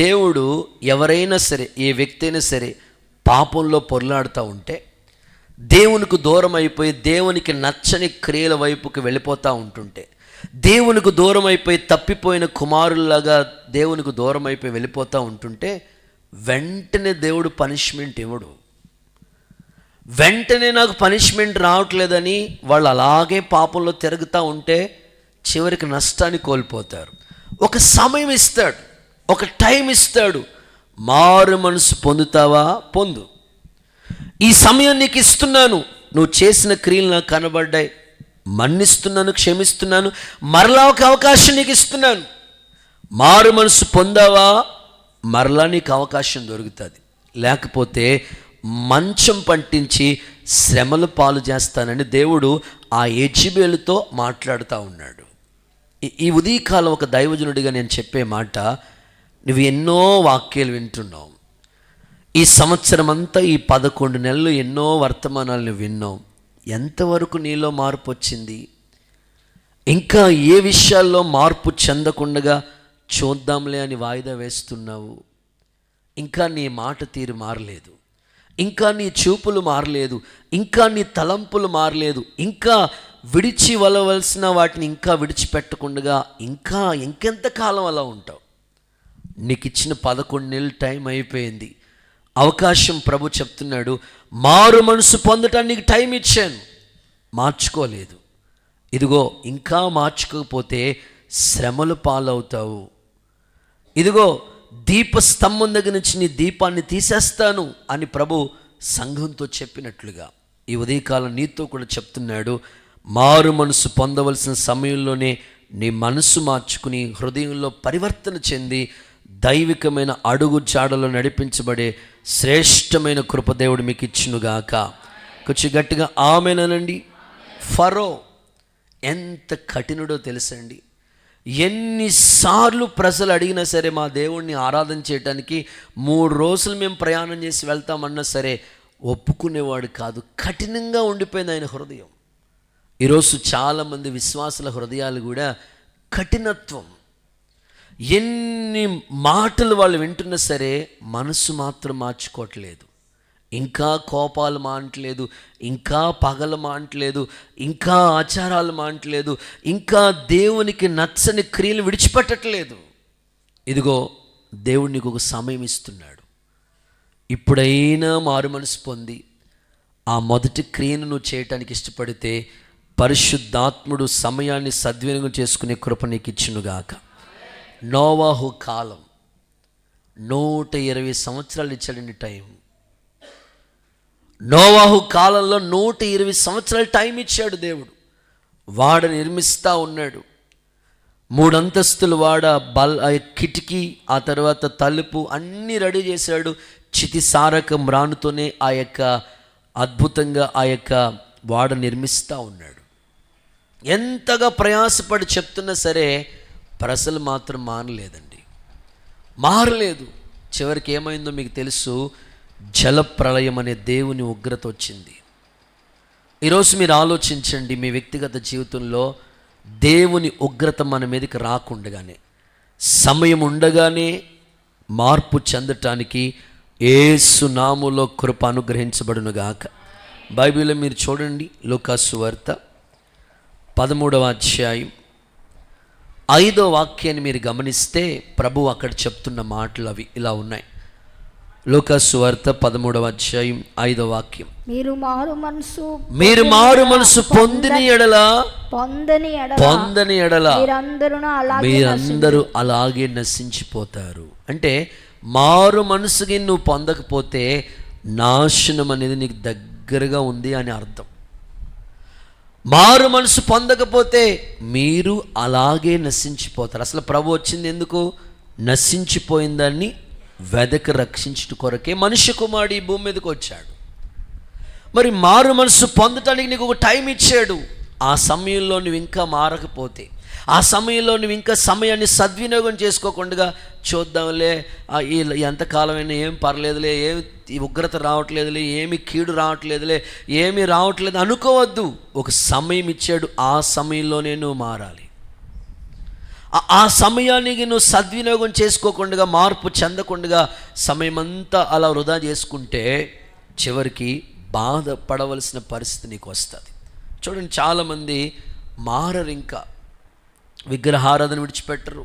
దేవుడు ఎవరైనా సరే, ఏ వ్యక్తి అయినా సరే పాపంలో పొర్లాడుతూ ఉంటే, దేవునికి దూరం అయిపోయి దేవునికి నచ్చని క్రియల వైపుకి వెళ్ళిపోతూ ఉంటుంటే, దేవునికి దూరం అయిపోయి తప్పిపోయిన కుమారుల్లాగా దేవునికి దూరం అయిపోయి వెళ్ళిపోతూ ఉంటుంటే, వెంటనే దేవుడు పనిష్మెంట్ ఇవ్వడు. వెంటనే నాకు పనిష్మెంట్ రావట్లేదని వాళ్ళు అలాగే పాపంలో తిరుగుతూ ఉంటే చివరికి నష్టాన్ని కోల్పోతారు. ఒక సమయం ఇస్తాడు, ఒక టైం ఇస్తాడు. మారు మనసు పొందుతావా? పొందు. ఈ సమయం నీకు ఇస్తున్నాను, నువ్వు చేసిన క్రియలు నాకు కనబడ్డాయి, మన్నిస్తున్నాను, క్షమిస్తున్నాను, మరలా ఒక అవకాశం నీకు ఇస్తున్నాను. మారు మనసు పొందావా? మరలా నీకు అవకాశం దొరుకుతుంది. లేకపోతే మంచం పట్టించి శ్రమలు పాలు చేస్తానని దేవుడు ఆ యెజబెలుతో మాట్లాడుతూ ఉన్నాడు. ఈ ఉదయకాలం ఒక దైవజనుడిగా నేను చెప్పే మాట, నువ్వు ఎన్నో వాక్యాలు వింటున్నావు. ఈ సంవత్సరం అంతా, ఈ 11 నెలలు ఎన్నో వర్తమానాలను విన్నావు. ఎంతవరకు నీలో మార్పు వచ్చింది? ఇంకా ఏ విషయాల్లో మార్పు చెందకుండా చూద్దాంలే అని వాయిదా వేస్తున్నావు. ఇంకా నీ మాట తీరు మారలేదు, ఇంకా నీ చూపులు మారలేదు, ఇంకా నీ తలంపులు మారలేదు, ఇంకా విడిచి వెళ్ళవలసిన వాటిని ఇంకా విడిచిపెట్టకుండా ఇంకా ఇంకెంతకాలం అలా ఉంటావు? నీకు ఇచ్చిన 11 నెలలు టైం అయిపోయింది. అవకాశం ప్రభు చెప్తున్నాడు, మారు మనసు పొందటానికి టైం ఇచ్చాను, మార్చుకోలేదు. ఇదిగో ఇంకా మార్చుకోకపోతే శ్రమలు పాలవుతావు. ఇదిగో దీపస్తంభం దగ్గర నుంచి నీ దీపాన్ని తీసేస్తాను అని ప్రభు సంఘంతో చెప్పినట్లుగా ఈ ఉదయకాలం నీతో కూడా చెప్తున్నాడు. మారు మనసు పొందవలసిన సమయంలోనే నీ మనసు మార్చుకుని హృదయంలో పరివర్తన చెంది దైవికమైన అడుగు జాడలో నడిపించబడే శ్రేష్టమైన కృపదేవుడు మీకు ఇచ్చునుగాక. కొంచెం గట్టిగా ఆమేనండి. ఫరో ఎంత కఠినుడో తెలుసండి. ఎన్నిసార్లు ప్రజలు అడిగినా సరే మా దేవుణ్ణి ఆరాధన చేయడానికి 3 రోజులు మేము ప్రయాణం చేసి వెళ్తామన్నా సరే ఒప్పుకునేవాడు కాదు. కఠినంగా ఉండిపోయింది ఆయన హృదయం. ఈరోజు చాలామంది విశ్వాసుల హృదయాలు కూడా కఠినత్వం. ఎన్ని మాటలు వాళ్ళు వింటున్నా సరే మనసు మాత్రం మార్చుకోవట్లేదు. ఇంకా కోపాలు మానట్లేదు, ఇంకా పగలు మానట్లేదు, ఇంకా ఆచారాలు మానట్లేదు, ఇంకా దేవునికి నచ్చని క్రియలు విడిచిపెట్టట్లేదు. ఇదిగో దేవుడు నీకు ఒక సమయం ఇస్తున్నాడు. ఇప్పుడైనా మారు మనసు పొంది ఆ మొదటి క్రియను నువ్వు చేయటానికి ఇష్టపడితే పరిశుద్ధాత్ముడు సమయాన్ని సద్వినియోగం చేసుకునే కృప నీకు ఇచ్చునుగాక. నోవాహు కాలం 120 సంవత్సరాలు ఇచ్చాడండి టైం. నోవాహు కాలంలో 120 సంవత్సరాలు టైం ఇచ్చాడు దేవుడు. వాడ నిర్మిస్తూ ఉన్నాడు. 3 అంతస్తులు వాడ, కిటికీ, ఆ తర్వాత తలుపు అన్నీ రెడీ చేశాడు. చితిసారకం రానుతోనే ఆ యొక్క అద్భుతంగా ఆ యొక్క వాడ నిర్మిస్తూ ఉన్నాడు. ఎంతగా ప్రయాసపడి చెప్తున్నా సరే ప్రజలు మాత్రం మారలేదు. చివరికి ఏమైందో మీకు తెలుసు. జలప్రళయం అనే దేవుని ఉగ్రత వచ్చింది. ఈరోజు మీరు ఆలోచించండి, మీ వ్యక్తిగత జీవితంలో దేవుని ఉగ్రత మన మీదకి రాకుండగానే, సమయం ఉండగానే మార్పు చెందటానికి యేసు నామములో కృప అనుగ్రహించబడునుగాక. బైబిల్లో మీరు చూడండి, లూకా సువార్త 13వ అధ్యాయం 5వ వాక్యాన్ని మీరు గమనిస్తే ప్రభువు అక్కడ చెప్తున్న మాటలు అవి ఇలా ఉన్నాయి. లూకా సువార్త 13వ అధ్యాయం 5వ వాక్యం, మీరు మారు మనసు పొందని ఎడల మీరందరూ అలాగే నశించిపోతారు. అంటే మారు మనసుకి నువ్వు పొందకపోతే నాశనం అనేది నీకు దగ్గరగా ఉంది అని అర్థం. మారు మనసు పొందకపోతే మీరు అలాగే నశించిపోతారు. అసలు ప్రభు వచ్చింది ఎందుకు? నశించిపోయిన దాన్ని వెదక రక్షించుట కొరకే మనుష్య కుమారుడు ఈ భూమి మీదకి వచ్చాడు. మరి మారు మనసు పొందటానికి నీకు ఒక టైం ఇచ్చాడు. ఆ సమయంలో నువ్వు ఇంకా మారకపోతే, ఆ సమయంలో నువ్వు ఇంకా సమయాన్ని సద్వినియోగం చేసుకోకుండా చూద్దాంలే, ఎంతకాలమైనా ఏం పర్లేదులే, ఏమి ఉగ్రత రావట్లేదులే, ఏమి కీడు రావట్లేదులే, ఏమి రావట్లేదు అనుకోవద్దు. ఒక సమయం ఇచ్చాడు, ఆ సమయంలోనే నువ్వు మారాలి. ఆ సమయానికి నువ్వు సద్వినియోగం చేసుకోకుండా, మార్పు చెందకుండా సమయమంతా అలా వృధా చేసుకుంటే చివరికి బాధపడవలసిన పరిస్థితి నీకు వస్తుంది. చూడండి, చాలామంది మారరు, ఇంకా విగ్రహారాధన విడిచిపెట్టరు,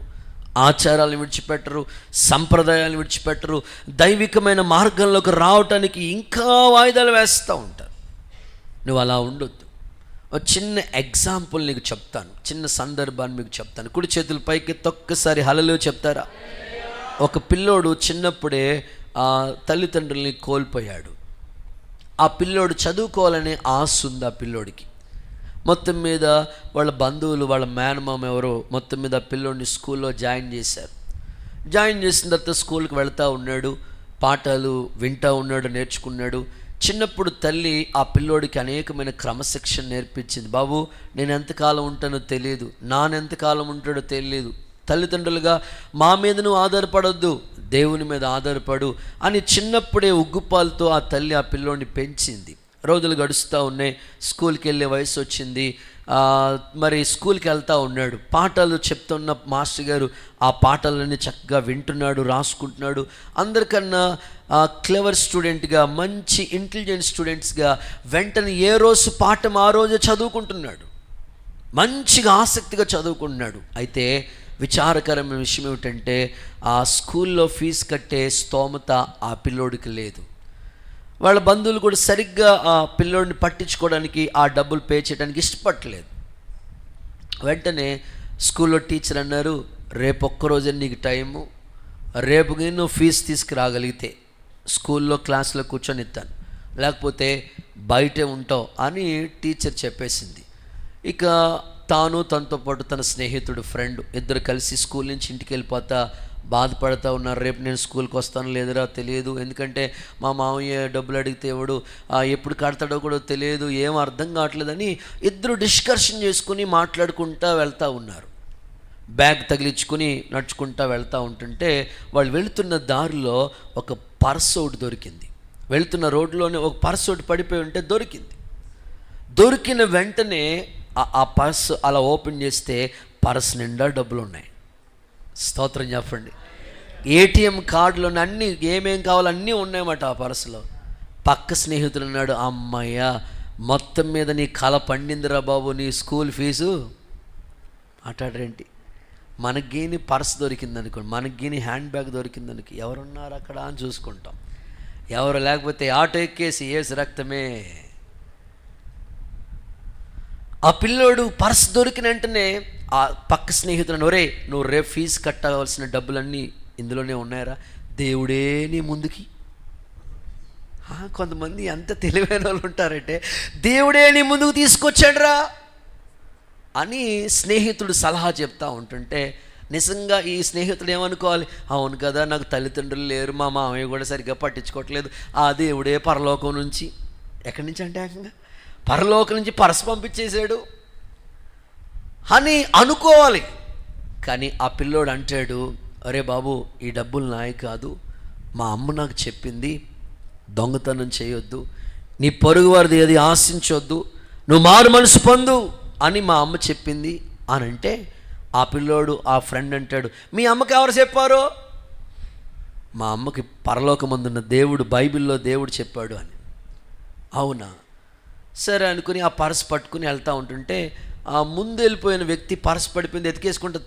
ఆచారాలను విడిచిపెట్టరు, సంప్రదాయాలను విడిచిపెట్టరు, దైవికమైన మార్గంలోకి రావటానికి ఇంకా వాయిదాలు వేస్తూ ఉంటారు. నువ్వు అలా ఉండొద్దు. ఒక చిన్న ఎగ్జాంపుల్ నీకు చెప్తాను, చిన్న సందర్భాన్ని మీకు చెప్తాను. కుడి చేతుల పైకి ఒక్కసారి హల్లెలూయా చెప్తారా? ఒక పిల్లోడు చిన్నప్పుడే తల్లిదండ్రుల్ని కోల్పోయాడు. ఆ పిల్లోడు చదువుకోవాలనే ఆశ ఉంది ఆ పిల్లోడికి. మొత్తం మీద వాళ్ళ బంధువులు, వాళ్ళ మేనమామ ఎవరో మొత్తం మీద పిల్లోడిని స్కూల్లో జాయిన్ చేశారు. జాయిన్ చేసిన తర్వాత స్కూల్కి వెళ్తూ ఉన్నాడు, పాఠాలు వింటూ ఉన్నాడు, నేర్చుకున్నాడు. చిన్నప్పుడు తల్లి ఆ పిల్లోడికి అనేకమైన క్రమశిక్షణ నేర్పించింది. బాబు, నేను ఎంతకాలం ఉంటానో తెలియదు, నానెంతకాలం ఉంటాడో తెలియదు, తల్లిదండ్రులుగా మా మీద నువ్వు ఆధారపడొద్దు, దేవుని మీద ఆధారపడు అని చిన్నప్పుడే ఉగ్గుపాలతో ఆ తల్లి ఆ పిల్లోడిని పెంచింది. రోజులు గడుస్తూ ఉన్నాయి, స్కూల్కి వెళ్ళే వయసు వచ్చింది. మరి స్కూల్కి వెళ్తూ ఉన్నాడు. పాఠాలు చెప్తున్న మాస్టర్ గారు ఆ పాఠాలన్నీ చక్కగా వింటున్నాడు, రాసుకుంటున్నాడు. అందరికన్నా క్లెవర్ స్టూడెంట్గా, మంచి ఇంటెలిజెంట్ స్టూడెంట్స్గా వెంటనే ఏ రోజు పాఠం ఆ రోజే చదువుకుంటున్నాడు, మంచిగా ఆసక్తిగా చదువుకుంటున్నాడు. అయితే విచారకరమైన విషయం ఏమిటంటే ఆ స్కూల్లో ఫీజు కట్టే స్తోమత ఆ పిల్లోడికి లేదు. వాళ్ళ బంధువులు కూడా సరిగ్గా ఆ పిల్లోడిని పట్టించుకోవడానికి, ఆ డబ్బులు పే చేయడానికి ఇష్టపడలేదు. వెంటనే స్కూల్లో టీచర్ అన్నారు, రేపు ఒక్కరోజే నీకు టైము, రేపు నువ్వు ఫీజు తీసుకురాగలిగితే స్కూల్లో క్లాస్లో కూర్చొని ఇస్తాను, లేకపోతే బయటే ఉంటావు అని టీచర్ చెప్పేసింది. ఇక తాను తనతో పాటు తన స్నేహితుడు, ఫ్రెండ్ ఇద్దరు కలిసి స్కూల్ నుంచి ఇంటికి వెళ్ళిపోతా బాధపడుతూ ఉన్నారు. రేపు నేను స్కూల్కి వస్తాను లేదురా తెలియదు, ఎందుకంటే మా మామయ్య డబ్బులు అడిగితే ఎవడు ఎప్పుడు కడతాడో కూడా తెలియదు, ఏం అర్థం కావట్లేదని ఇద్దరు డిస్కషన్ చేసుకుని మాట్లాడుకుంటూ వెళ్తూ ఉన్నారు. బ్యాగ్ తగిలించుకుని నడుచుకుంటా వెళ్తూ ఉంటుంటే వాళ్ళు వెళుతున్న దారిలో ఒక పర్స్ ఒకటి దొరికింది. వెళ్తున్న రోడ్లోనే ఒక పర్స్ ఒకటి పడిపోయి ఉంటే దొరికిన వెంటనే ఆ పర్స్ అలా ఓపెన్ చేస్తే పర్స్ నిండా డబ్బులు ఉన్నాయి. స్తోత్రం చెప్పండి. ఏటీఎం కార్డులోని అన్నీ ఏమేం కావాలో అన్నీ ఉన్నాయన్నమాట ఆ పర్సులో. పక్క స్నేహితుడు ఉన్నాడు, అమ్మయ్య మొత్తం మీద నీ కళ పండిందిరా బాబు, నీ స్కూల్ ఫీజు. మాట్లాడరేంటి? మనకి గీని పర్స్ దొరికింది అనుకోండి, మనకి గీని హ్యాండ్ బ్యాగ్ దొరికింది అనుకో, ఎవరున్నారు అక్కడ అని చూసుకుంటాం. ఎవరు లేకపోతే ఆటో ఎక్కేసి ఏసు రక్తమే. ఆ పిల్లోడు పర్స్ దొరికిన వెంటనే ఆ పక్క స్నేహితులను, ఒరే నువ్వు రేపు ఫీజు కట్టవలసిన డబ్బులన్నీ ఇందులోనే ఉన్నాయరా, దేవుడే నీ ముందుకి. కొంతమంది ఎంత తెలివైన వాళ్ళు ఉంటారంటే దేవుడే నీ ముందుకు తీసుకొచ్చాడురా అని స్నేహితుడు సలహా చెప్తా ఉంటుంటే నిజంగా ఈ స్నేహితుడు ఏమనుకోవాలి, అవును కదా నాకు తల్లిదండ్రులు లేరు, మా మామయ్య కూడా సరిగ్గా పట్టించుకోవట్లేదు, ఆ దేవుడే పరలోకం నుంచి, ఎక్కడి నుంచి అంటే ఏకంగా పరలోకం నుంచి పరస పంపించేశాడు అని అనుకోవాలి. కానీ ఆ పిల్లోడు అంటాడు, అరే బాబు ఈ డబ్బులు నాయి కాదు, మా అమ్మ నాకు చెప్పింది దొంగతనం చేయొద్దు, నీ పొరుగు వారిది ఏది ఆశించొద్దు, నువ్వు మారు మనసు పొందు అని మా అమ్మ చెప్పింది అని అంటే ఆ పిల్లోడు ఆ ఫ్రెండ్ అంటాడు, మీ అమ్మకి ఎవరు చెప్పారో? మా అమ్మకి పరలోకమందున్న దేవుడు, బైబిల్లో దేవుడు చెప్పాడు అని. అవునా, సరే అనుకుని ఆ పర్స్ పట్టుకుని వెళ్తూ ఉంటుంటే ఆ ముందు వెళ్ళిపోయిన వ్యక్తి పర్స్ పడిపోయింది ఎతికేసుకుంటూ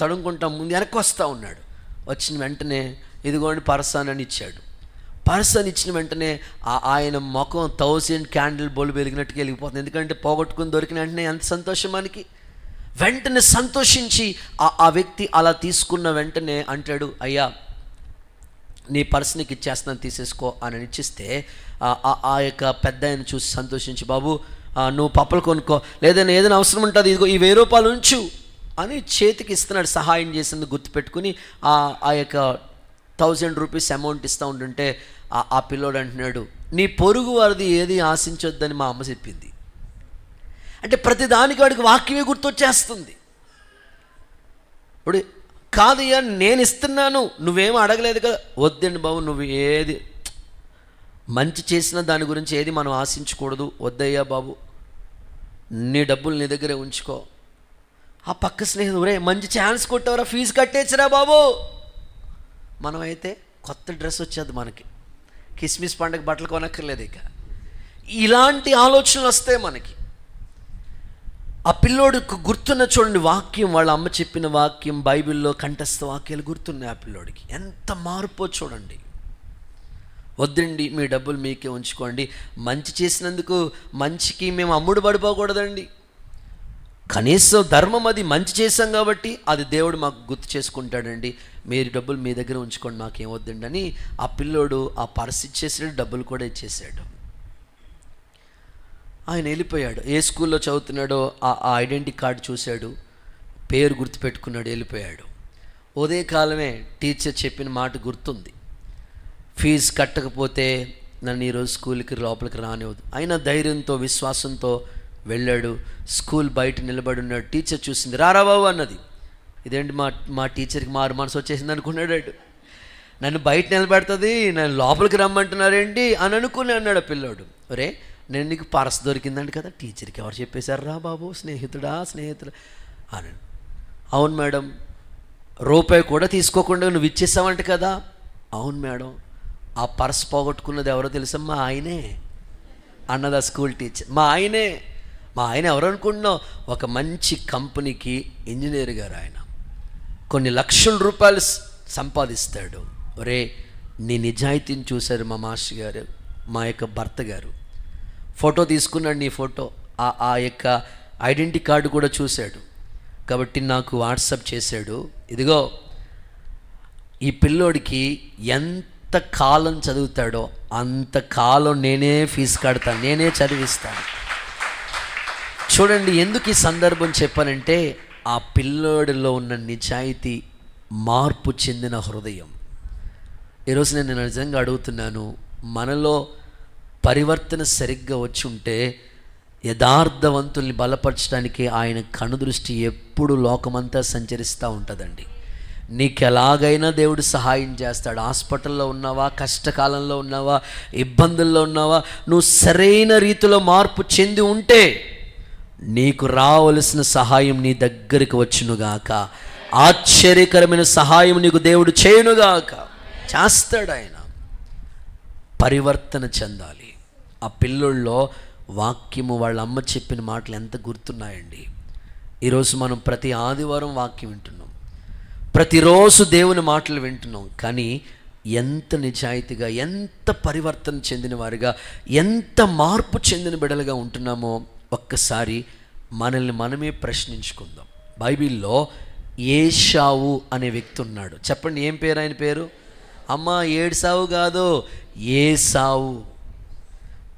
తడుముకుంటా ముందు వెనక్కి వస్తూ ఉన్నాడు. వచ్చిన వెంటనే ఇదిగోండి పర్స్ అని ఇచ్చాడు. పర్స్ అని ఇచ్చిన వెంటనే ఆయన ముఖం 1000 క్యాండిల్ బోల్ వెలిగినట్టుగా వెలిగిపోతుంది. ఎందుకంటే పోగొట్టుకుని దొరికిన వెంటనే ఎంత సంతోషం మనకి. వెంటనే సంతోషించి ఆ వ్యక్తి అలా తీసుకున్న వెంటనే అంటాడు, అయ్యా నీ పర్స్ నీకు ఇచ్చేస్తున్నాను తీసేసుకో అని ఇచ్చిస్తే ఆ యొక్క పెద్ద ఆయన చూసి సంతోషించి, బాబు నువ్వు పప్పులు కొనుక్కో, లేదని ఏదైనా అవసరం ఉంటుంది, ఇదిగో ఈ 1000 రూపాయలు ఉంచు అని చేతికి ఇస్తున్నాడు. సహాయం చేసింది గుర్తుపెట్టుకుని ఆ యొక్క 1000 రూపీస్ అమౌంట్ ఇస్తూ ఉంటుంటే ఆ పిల్లోడు అంటున్నాడు, నీ పొరుగు వారిది ఏది ఆశించొద్దని మా అమ్మ చెప్పింది. అంటే ప్రతిదానికి వాడికి వాక్యమే గుర్తొచ్చేస్తుంది. ఇప్పుడు కాదయ్యా నేను ఇస్తున్నాను, నువ్వేమో అడగలేదు కదా, వద్దండి బాబు, నువ్వు ఏది మంచి చేసిన దాని గురించి ఏది మనం ఆశించకూడదు, వద్దయ్యా బాబు, నీ డబ్బులు నీ దగ్గరే ఉంచుకో. ఆ పక్క స్నేహితుడు, రే మంచి ఛాన్స్ కొట్టవరా, ఫీజు కట్టేచ్చరా బాబు. మనమైతే కొత్త డ్రెస్ వచ్చేది మనకి, కిస్మిస్ పండుగ బట్టలు కొనక్కర్లేదు. ఇక ఇలాంటి ఆలోచనలు వస్తాయి మనకి. ఆ పిల్లోడికి గుర్తున్న చూడండి వాక్యం, వాళ్ళ అమ్మ చెప్పిన వాక్యం, బైబిల్లో కంఠస్థ వాక్యాలు గుర్తున్నాయి. ఆ పిల్లోడికి ఎంత మార్పో చూడండి. వద్దండి మీ డబ్బులు మీకే ఉంచుకోండి, మంచి చేసినందుకు మంచికి మేము అమ్ముడు పడిపోకూడదండి, కనీసం ధర్మం అది మంచి చేశాం కాబట్టి అది దేవుడు మాకు గుర్తు చేసుకుంటాడండి, మీరు డబ్బులు మీ దగ్గర ఉంచుకోండి, మాకేం వద్దండి అని ఆ పిల్లోడు ఆ పర్స్ ఇచ్చేసాడు, డబ్బులు కూడా ఇచ్చేసాడు. ఆయన వెళ్ళిపోయాడు. ఏ స్కూల్లో చదువుతున్నాడో ఆ ఐడెంటిటీ కార్డు చూశాడు, పేరు గుర్తుపెట్టుకున్నాడు, వెళ్ళిపోయాడు. ఉదయకాలమే టీచర్ చెప్పిన మాట గుర్తుంది, ఫీజు కట్టకపోతే నన్ను ఈరోజు స్కూల్కి లోపలికి రానివ్వదు. అయినా ధైర్యంతో విశ్వాసంతో వెళ్ళాడు. స్కూల్ బయట నిలబడి ఉన్నాడు. టీచర్ చూసింది, రారా బాబు అన్నది. ఇదేంటి మా టీచర్కి మారు మనసు వచ్చేసింది అనుకున్నాడు. నన్ను బయట నిలబెడుతుంది, నన్ను లోపలికి రమ్మంటున్నారేంటి అని అనుకుని అన్నాడు ఆ పిల్లోడు. ఒరే నేను నీకు పర్స్ దొరికిందండి కదా, టీచర్కి ఎవరు చెప్పేశారు రా బాబు, స్నేహితుడా అని. అవును మేడం, రూపాయి కూడా తీసుకోకుండా నువ్వు ఇచ్చేసావంట కదా. అవును మేడం, ఆ పర్స్ పోగొట్టుకున్నది ఎవరో తెలుసా, మా ఆయనే అన్నది ఆ స్కూల్ టీచర్. మా ఆయన ఎవరు అనుకుంటున్నావు, ఒక మంచి కంపెనీకి ఇంజనీర్ గారు, ఆయన కొన్ని లక్షల రూపాయలు సంపాదిస్తాడు. ఒరే నీ నిజాయితీని చూశారు మా మాస్టర్ గారు, మా యొక్క భర్త గారు, ఫోటో తీసుకున్నాడు నీ ఫోటో, ఆ యొక్క ఐడెంటిటీ కార్డు కూడా చూశాడు కాబట్టి నాకు వాట్సాప్ చేశాడు, ఇదిగో ఈ పిల్లోడికి ఎంత కాలం చదువుతాడో అంత కాలం నేనే ఫీజు కడతాను, నేనే చదివిస్తాను. చూడండి ఎందుకు ఈ సందర్భం చెప్పానంటే ఆ పిల్లోడిలో ఉన్న నిజాయితీ, మార్పు చెందిన హృదయం. ఈరోజు నేను నిజంగా అడుగుతున్నాను, మనలో పరివర్తన సరిగ్గా వచ్చి ఉంటే యథార్థవంతుల్ని బలపరచడానికి ఆయన కనుదృష్టి ఎప్పుడు లోకమంతా సంచరిస్తూ ఉంటుందండి. నీకు ఎలాగైనా దేవుడు సహాయం చేస్తాడు. హాస్పిటల్లో ఉన్నావా, కష్టకాలంలో ఉన్నావా, ఇబ్బందుల్లో ఉన్నావా, నువ్వు సరైన రీతిలో మార్పు చెంది ఉంటే నీకు రావలసిన సహాయం నీ దగ్గరికి వచ్చునుగాక. ఆశ్చర్యకరమైన సహాయం నీకు దేవుడు చేయునుగాక. చేస్తాడు ఆయన. పరివర్తన చెందాలి. ఆ పిల్లోళ్ళలో వాక్యము, వాళ్ళ అమ్మ చెప్పిన మాటలు ఎంత గుర్తున్నాయండి. ఈరోజు మనం ప్రతి ఆదివారం వాక్యం వింటున్నాం, ప్రతిరోజు దేవుని మాటలు వింటున్నాం. కానీ ఎంత నిజాయితీగా, ఎంత పరివర్తన చెందిన వారిగా, ఎంత మార్పు చెందిన బిడ్డలుగా ఉంటున్నామో ఒక్కసారి మనల్ని మనమే ప్రశ్నించుకుందాం. బైబిల్లో ఏషావు అనే వ్యక్తి ఉన్నాడు. చెప్పండి, ఏం పేరు ఆయన పేరు? అమ్మ, ఏడ్సావు కాదు, ఏసావు.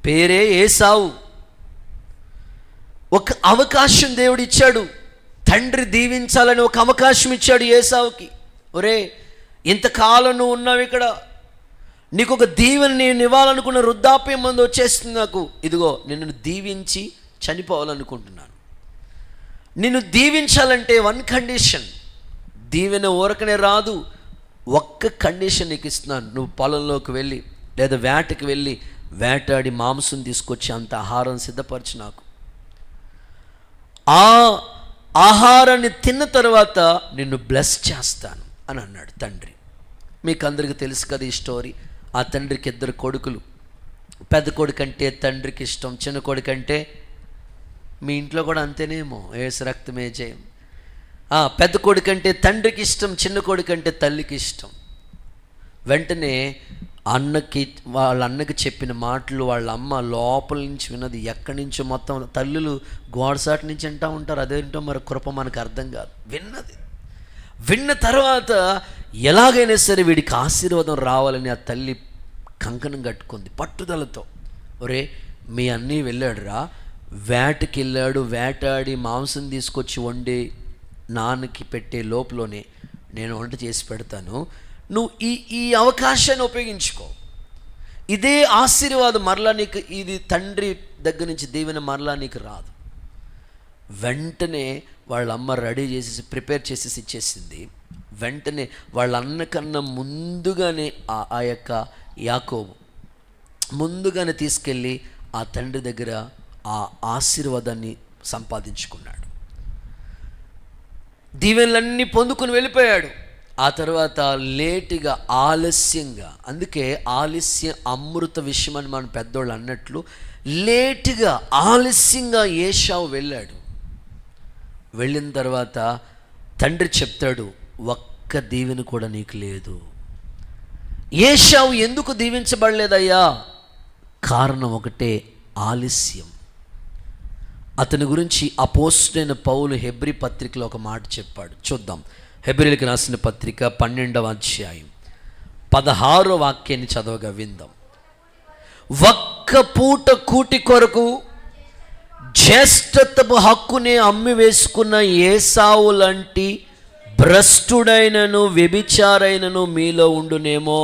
పేరే ఏసావు. ఒక అవకాశం దేవుడు ఇచ్చాడు. తండ్రి దీవించాలని ఒక అవకాశం ఇచ్చాడు ఏసావుకి. ఒరే, ఇంతకాలం నువ్వు ఉన్నావు ఇక్కడ, నీకు ఒక దీవెన నేను ఇవ్వాలనుకున్న వృద్ధాప్యం మంది వచ్చేస్తుంది నాకు. ఇదిగో నిన్ను దీవించి చనిపోవాలనుకుంటున్నాను. నిన్ను దీవించాలంటే వన్ కండిషన్. దీవెన ఊరకనే రాదు. ఒక్క కండిషన్ నీకు ఇస్తున్నాను. నువ్వు పొలంలోకి వెళ్ళి లేదా వేటకి వెళ్ళి వేటాడి మాంసం తీసుకొచ్చి అంత ఆహారం సిద్ధపరచు నాకు. ఆ ఆహారాన్ని తిన్న తర్వాత నిన్ను బ్లెస్ చేస్తాను అని అన్నాడు తండ్రి. మీకు అందరికీ తెలుసు కదా ఈ స్టోరీ. ఆ తండ్రికి 2 కొడుకులు. పెద్ద కొడుకు అంటే తండ్రికి ఇష్టం, చిన్న కొడుకు అంటే మీ ఇంట్లో కూడా అంతేనేమో, ఏసు రక్తమే జయం. పెద్ద కొడుకు అంటే తండ్రికి ఇష్టం, చిన్న కొడుకు అంటే తల్లికి ఇష్టం. వెంటనే వాళ్ళ అన్నకి చెప్పిన మాటలు వాళ్ళ అమ్మ లోపల నుంచి విన్నది. ఎక్కడి నుంచో మొత్తం తల్లులు గోడసాటి నుంచి అంటూ ఉంటారు. అదేంటో మరి కృప మనకు అర్థం కాదు. విన్న తర్వాత ఎలాగైనా సరే వీడికి ఆశీర్వాదం రావాలని ఆ తల్లి కంకణం కట్టుకుంది పట్టుదలతో. ఒరే, మీ అన్నయ్య వెళ్ళాడురా, వేటకి వెళ్ళాడు, వేటాడి మాంసం తీసుకొచ్చి వండి నాన్నకి పెట్టే లోపలనే నేను వంట చేసి పెడతాను, నువ్వు ఈ అవకాశాన్ని ఉపయోగించుకో. ఇదే ఆశీర్వాదం మరలా నీకు, ఇది తండ్రి దగ్గర నుంచి దీవెన మరలా నీకు రాదు. వెంటనే వాళ్ళ అమ్మ రెడీ చేసేసి ప్రిపేర్ చేసేసి ఇచ్చేసింది. వెంటనే వాళ్ళ అన్నకన్నా ముందుగానే ఆ యొక్క యాకోబు ముందుగానే తీసుకెళ్ళి ఆ తండ్రి దగ్గర ఆ ఆశీర్వాదాన్ని సంపాదించుకున్నాడు. దీవెనలన్నీ పొందుకుని వెళ్ళిపోయాడు. ఆ తర్వాత లేటుగా, ఆలస్యంగా, అందుకే ఆలస్యం అమృత విషయం అని మన పెద్దోళ్ళు అన్నట్లు, లేటుగా ఆలస్యంగా ఏషావు వెళ్ళాడు. వెళ్ళిన తర్వాత తండ్రి చెప్తాడు, ఒక్క దీవెన కూడా నీకు లేదు. ఏషావు ఎందుకు దీవించబడలేదయ్యా? కారణం ఒకటే, ఆలస్యం. అతని గురించి అపోస్తలుడైన పౌలు హెబ్రీ పత్రికలో ఒక మాట చెప్పాడు. చూద్దాం. హెబ్రీలకు రాసిన పత్రిక 12వ అధ్యాయం 16వ వాక్యాన్ని చదవగా విందాం. ఒక్క పూట కూటి కొరకు జ్యేష్ఠత్వపు హక్కునే అమ్మి వేసుకున్న ఏసావు లాంటి భ్రష్టుడైనను వ్యభిచారైనను మీలో ఉండునేమో.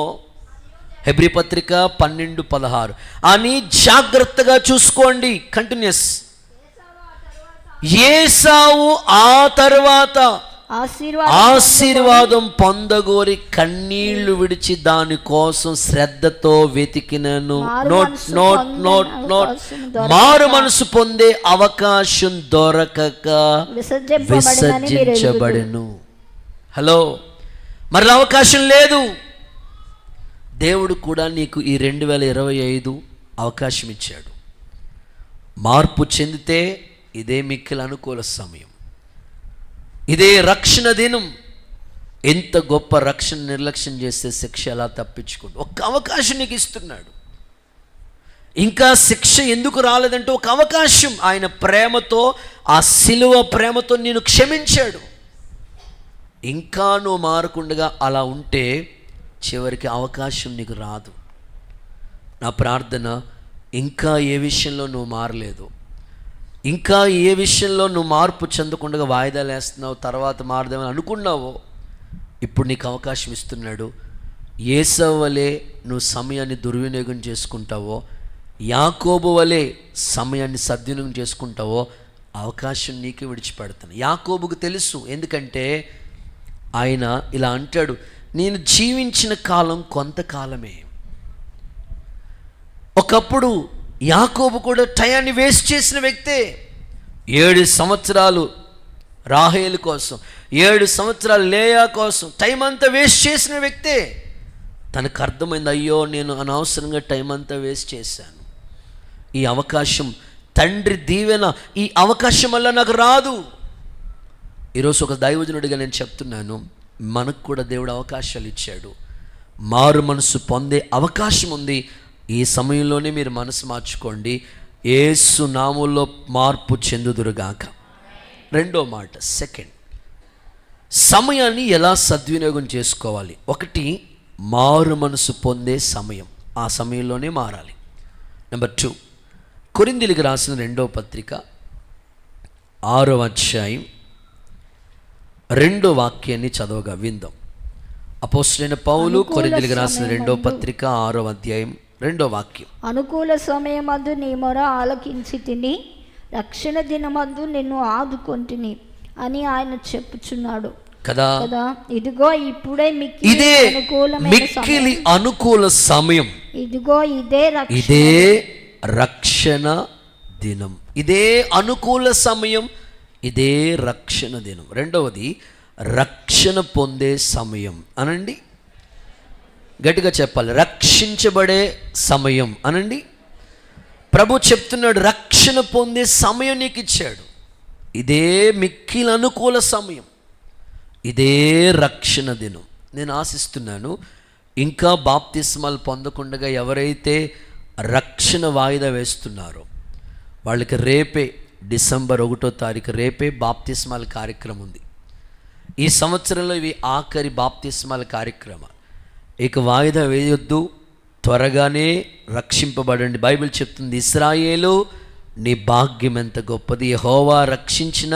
హెబ్రీ పత్రిక 12:16 అని జాగ్రత్తగా చూసుకోండి. కంటిన్యూస్. ఏసావు ఆ తర్వాత ఆశీర్వాదం పొందగోరి కన్నీళ్లు విడిచి దాని కోసం శ్రద్ధతో వెతికినను. మారు మనసు పొందే అవకాశం దొరకక విసర్జించబడెను. హలో, మరలా అవకాశం లేదు. దేవుడు కూడా నీకు ఈ 2025 అవకాశం ఇచ్చాడు. మార్పు చెందితే ఇదే మిక్కిలి అనుకూల సమయం, ఇదే రక్షణ దినం. ఎంత గొప్ప రక్షణ నిర్లక్ష్యం చేస్తే శిక్ష ఎలా తప్పించుకుంటూ ఒక్క అవకాశం నీకు ఇస్తున్నాడు. ఇంకా శిక్ష ఎందుకు రాలేదంటే ఒక అవకాశం. ఆయన ప్రేమతో, ఆ సిలువ ప్రేమతో నిన్ను క్షమించాడు. ఇంకా నువ్వు మారకుండగా అలా ఉంటే చివరికి అవకాశం నీకు రాదు. నా ప్రార్థన, ఇంకా ఏ విషయంలో నువ్వు మారలేదు, ఇంకా ఏ విషయంలో నువ్వు మార్పు చెందకుండా వాయిదాలు వేస్తున్నావు, తర్వాత మారదామని అనుకున్నావో, ఇప్పుడు నీకు అవకాశం ఇస్తున్నాడు. ఏసావు వలె నువ్వు సమయాన్ని దుర్వినియోగం చేసుకుంటావో యాకోబు వలె సమయాన్ని సద్వినియోగం చేసుకుంటావో అవకాశం నీకే విడిచిపెడతాను. యాకోబుకు తెలుసు, ఎందుకంటే ఆయన ఇలా అంటాడు, నేను జీవించిన కాలం కొంతకాలమే. ఒకప్పుడు యాకోబు కూడా టయాన్ని వేస్ట్ చేసిన వ్యక్తే. 7 సంవత్సరాలు రాహేలు కోసం, 7 సంవత్సరాలు లేయా కోసం టైం అంతా వేస్ట్ చేసిన వ్యక్తే. తనకు అర్థమైంది, అయ్యో నేను అనవసరంగా టైం అంతా వేస్ట్ చేశాను, ఈ అవకాశం తండ్రి దీవెన, ఈ అవకాశం వల్ల నాకు రాదు. ఈరోజు ఒక దైవజనుడిగా నేను చెప్తున్నాను, మనకు కూడా దేవుడు అవకాశాలు ఇచ్చాడు. మారు మనసు పొందే అవకాశం ఉంది. ఈ సమయంలోనే మీరు మనసు మార్చుకోండి. యేసు నామములో మార్పు చెందుదురుగాక. రెండో మాట, సెకండ్, సమయాన్ని ఎలా సద్వినియోగం చేసుకోవాలి. ఒకటి, మారు మనసు పొందే సమయం, ఆ సమయంలోనే మారాలి. నెంబర్ 2, కొరింథీయులకు రాసిన 2వ పత్రిక 6వ అధ్యాయం 2వ వాక్యాన్ని చదవగా విందాం. అపోస్తలుడైన పౌలు కొరింథీయులకు రాసిన 2వ పత్రిక 6వ అధ్యాయం 2వ వాక్యం. అనుకూల సమయమందు నీ మొర ఆలకించి తిని, రక్షణ దినమందు నిన్ను ఆదుకొంటిని అని ఆయన చెప్పుచున్నాడు కదా. ఇదిగో ఇప్పుడే ఇదే మిక్కిలి అనుకూల సమయం. ఇదిగో ఇదే రక్షణ దినం. ఇదే అనుకూల సమయం, ఇదే రక్షణ దినం. రెండవది, రక్షణ పొందే సమయం అనండి. గట్టిగా చెప్పాలి, రక్షించబడే సమయం అనండి. ప్రభు చెప్తున్నాడు, రక్షణ పొందే సమయం నీకు ఇచ్చాడు. ఇదే మిక్కిలి అనుకూల సమయం, ఇదే రక్షణ దినం. నేను ఆశిస్తున్నాను, ఇంకా బాప్తిస్మాలు పొందకుండా ఎవరైతే రక్షణ వాయిదా వేస్తున్నారో వాళ్ళకి రేపే డిసెంబర్ 1వ తారీఖు రేపే బాప్తిస్మాల కార్యక్రమం ఉంది. ఈ సంవత్సరంలో ఇవి ఆఖరి బాప్తిస్మాల కార్యక్రమం. ఇక వాయిదా వేయొద్దు, త్వరగానే రక్షింపబడండి. బైబిల్ చెప్తుంది, ఇశ్రాయేలు నీ భాగ్యం ఎంత గొప్పది, యెహోవా రక్షించిన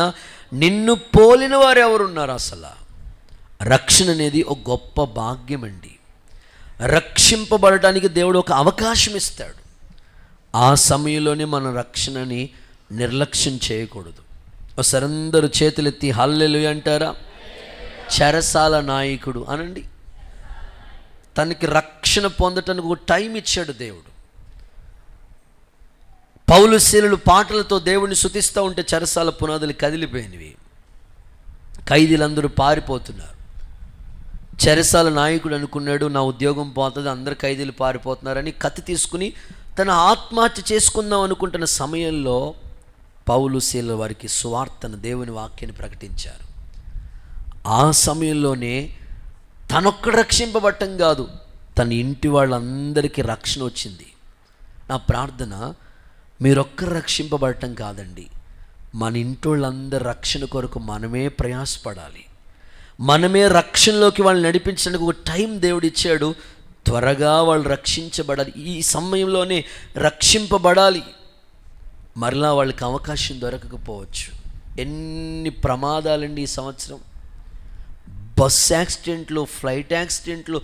నిన్ను పోలిన వారు ఎవరున్నారు. అసలు రక్షణ అనేది ఒక గొప్ప భాగ్యం అండి. రక్షింపబడటానికి దేవుడు ఒక అవకాశం ఇస్తాడు. ఆ సమయంలోనే మన రక్షణని నిర్లక్ష్యం చేయకూడదు. ఒకసారి అందరూ చేతులెత్తి హల్లెలూయా అంటారా? చెరసాల నాయకుడు అనండి, తనకి రక్షణ పొందటానికి ఒక టైం ఇచ్చాడు దేవుడు. పౌలు శీలులు పాటలతో దేవుడిని స్తుతిస్తూ ఉంటే చెరసాల పునాదులు కదిలిపోయినవి, ఖైదీలందరూ పారిపోతున్నారు. చెరసాల నాయకుడు అనుకున్నాడు, నా ఉద్యోగం పోతుంది, అందరు ఖైదీలు పారిపోతున్నారని కత్తి తీసుకుని తన ఆత్మహత్య చేసుకుందాం అనుకుంటున్న సమయంలో పౌలు శీల వారికి సువార్తను, దేవుని వాక్యాన్ని ప్రకటించారు. ఆ సమయంలోనే తనొక్కడు రక్షింపబట్టం కాదు, తన ఇంటి వాళ్ళందరికీ రక్షణ వచ్చింది. నా ప్రార్థన, మీరొక్కరు రక్షింపబడటం కాదండి, మన ఇంటి వాళ్ళందరి రక్షణ కొరకు మనమే ప్రయాసపడాలి. మనమే రక్షణలోకి వాళ్ళని నడిపించడానికి ఒక టైం దేవుడు ఇచ్చాడు. త్వరగా వాళ్ళు రక్షించబడాలి, ఈ సమయంలోనే రక్షింపబడాలి. మరలా వాళ్ళకి అవకాశం దొరకకపోవచ్చు. ఎన్ని ప్రమాదాలండి ఈ సంవత్సరం. బస్ యాక్సిడెంట్లు, ఫ్లైట్ యాక్సిడెంట్లు,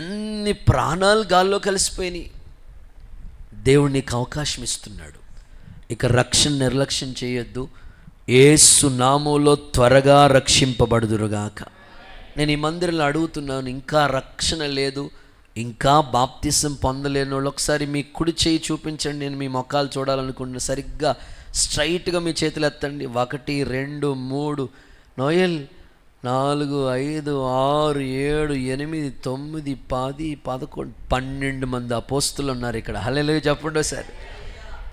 ఎన్ని ప్రాణాలు గాల్లో కలిసిపోయినాయి. దేవుడు నీకు అవకాశం ఇస్తున్నాడు. ఇక రక్షణ నిర్లక్ష్యం చేయొద్దు. యేసు నామములో త్వరగా రక్షింపబడుదురుగాక. నేను ఈ మందిరంలో అడుగుతున్నాను, ఇంకా రక్షణ లేదు, ఇంకా బాప్తిసం పొందలేని వాళ్ళు ఒకసారి మీ కుడి చేయి చూపించండి. నేను మీ మొఖాలు చూడాలనుకుంటున్నా. సరిగ్గా స్ట్రైట్గా మీ చేతులు ఎత్తండి. 1 2 3 నోయల్ 4 5 6 7 8 9 10 11 12 మంది అపోస్తులు ఉన్నారు ఇక్కడ. హల్లెలూయా చెప్పండి సార్.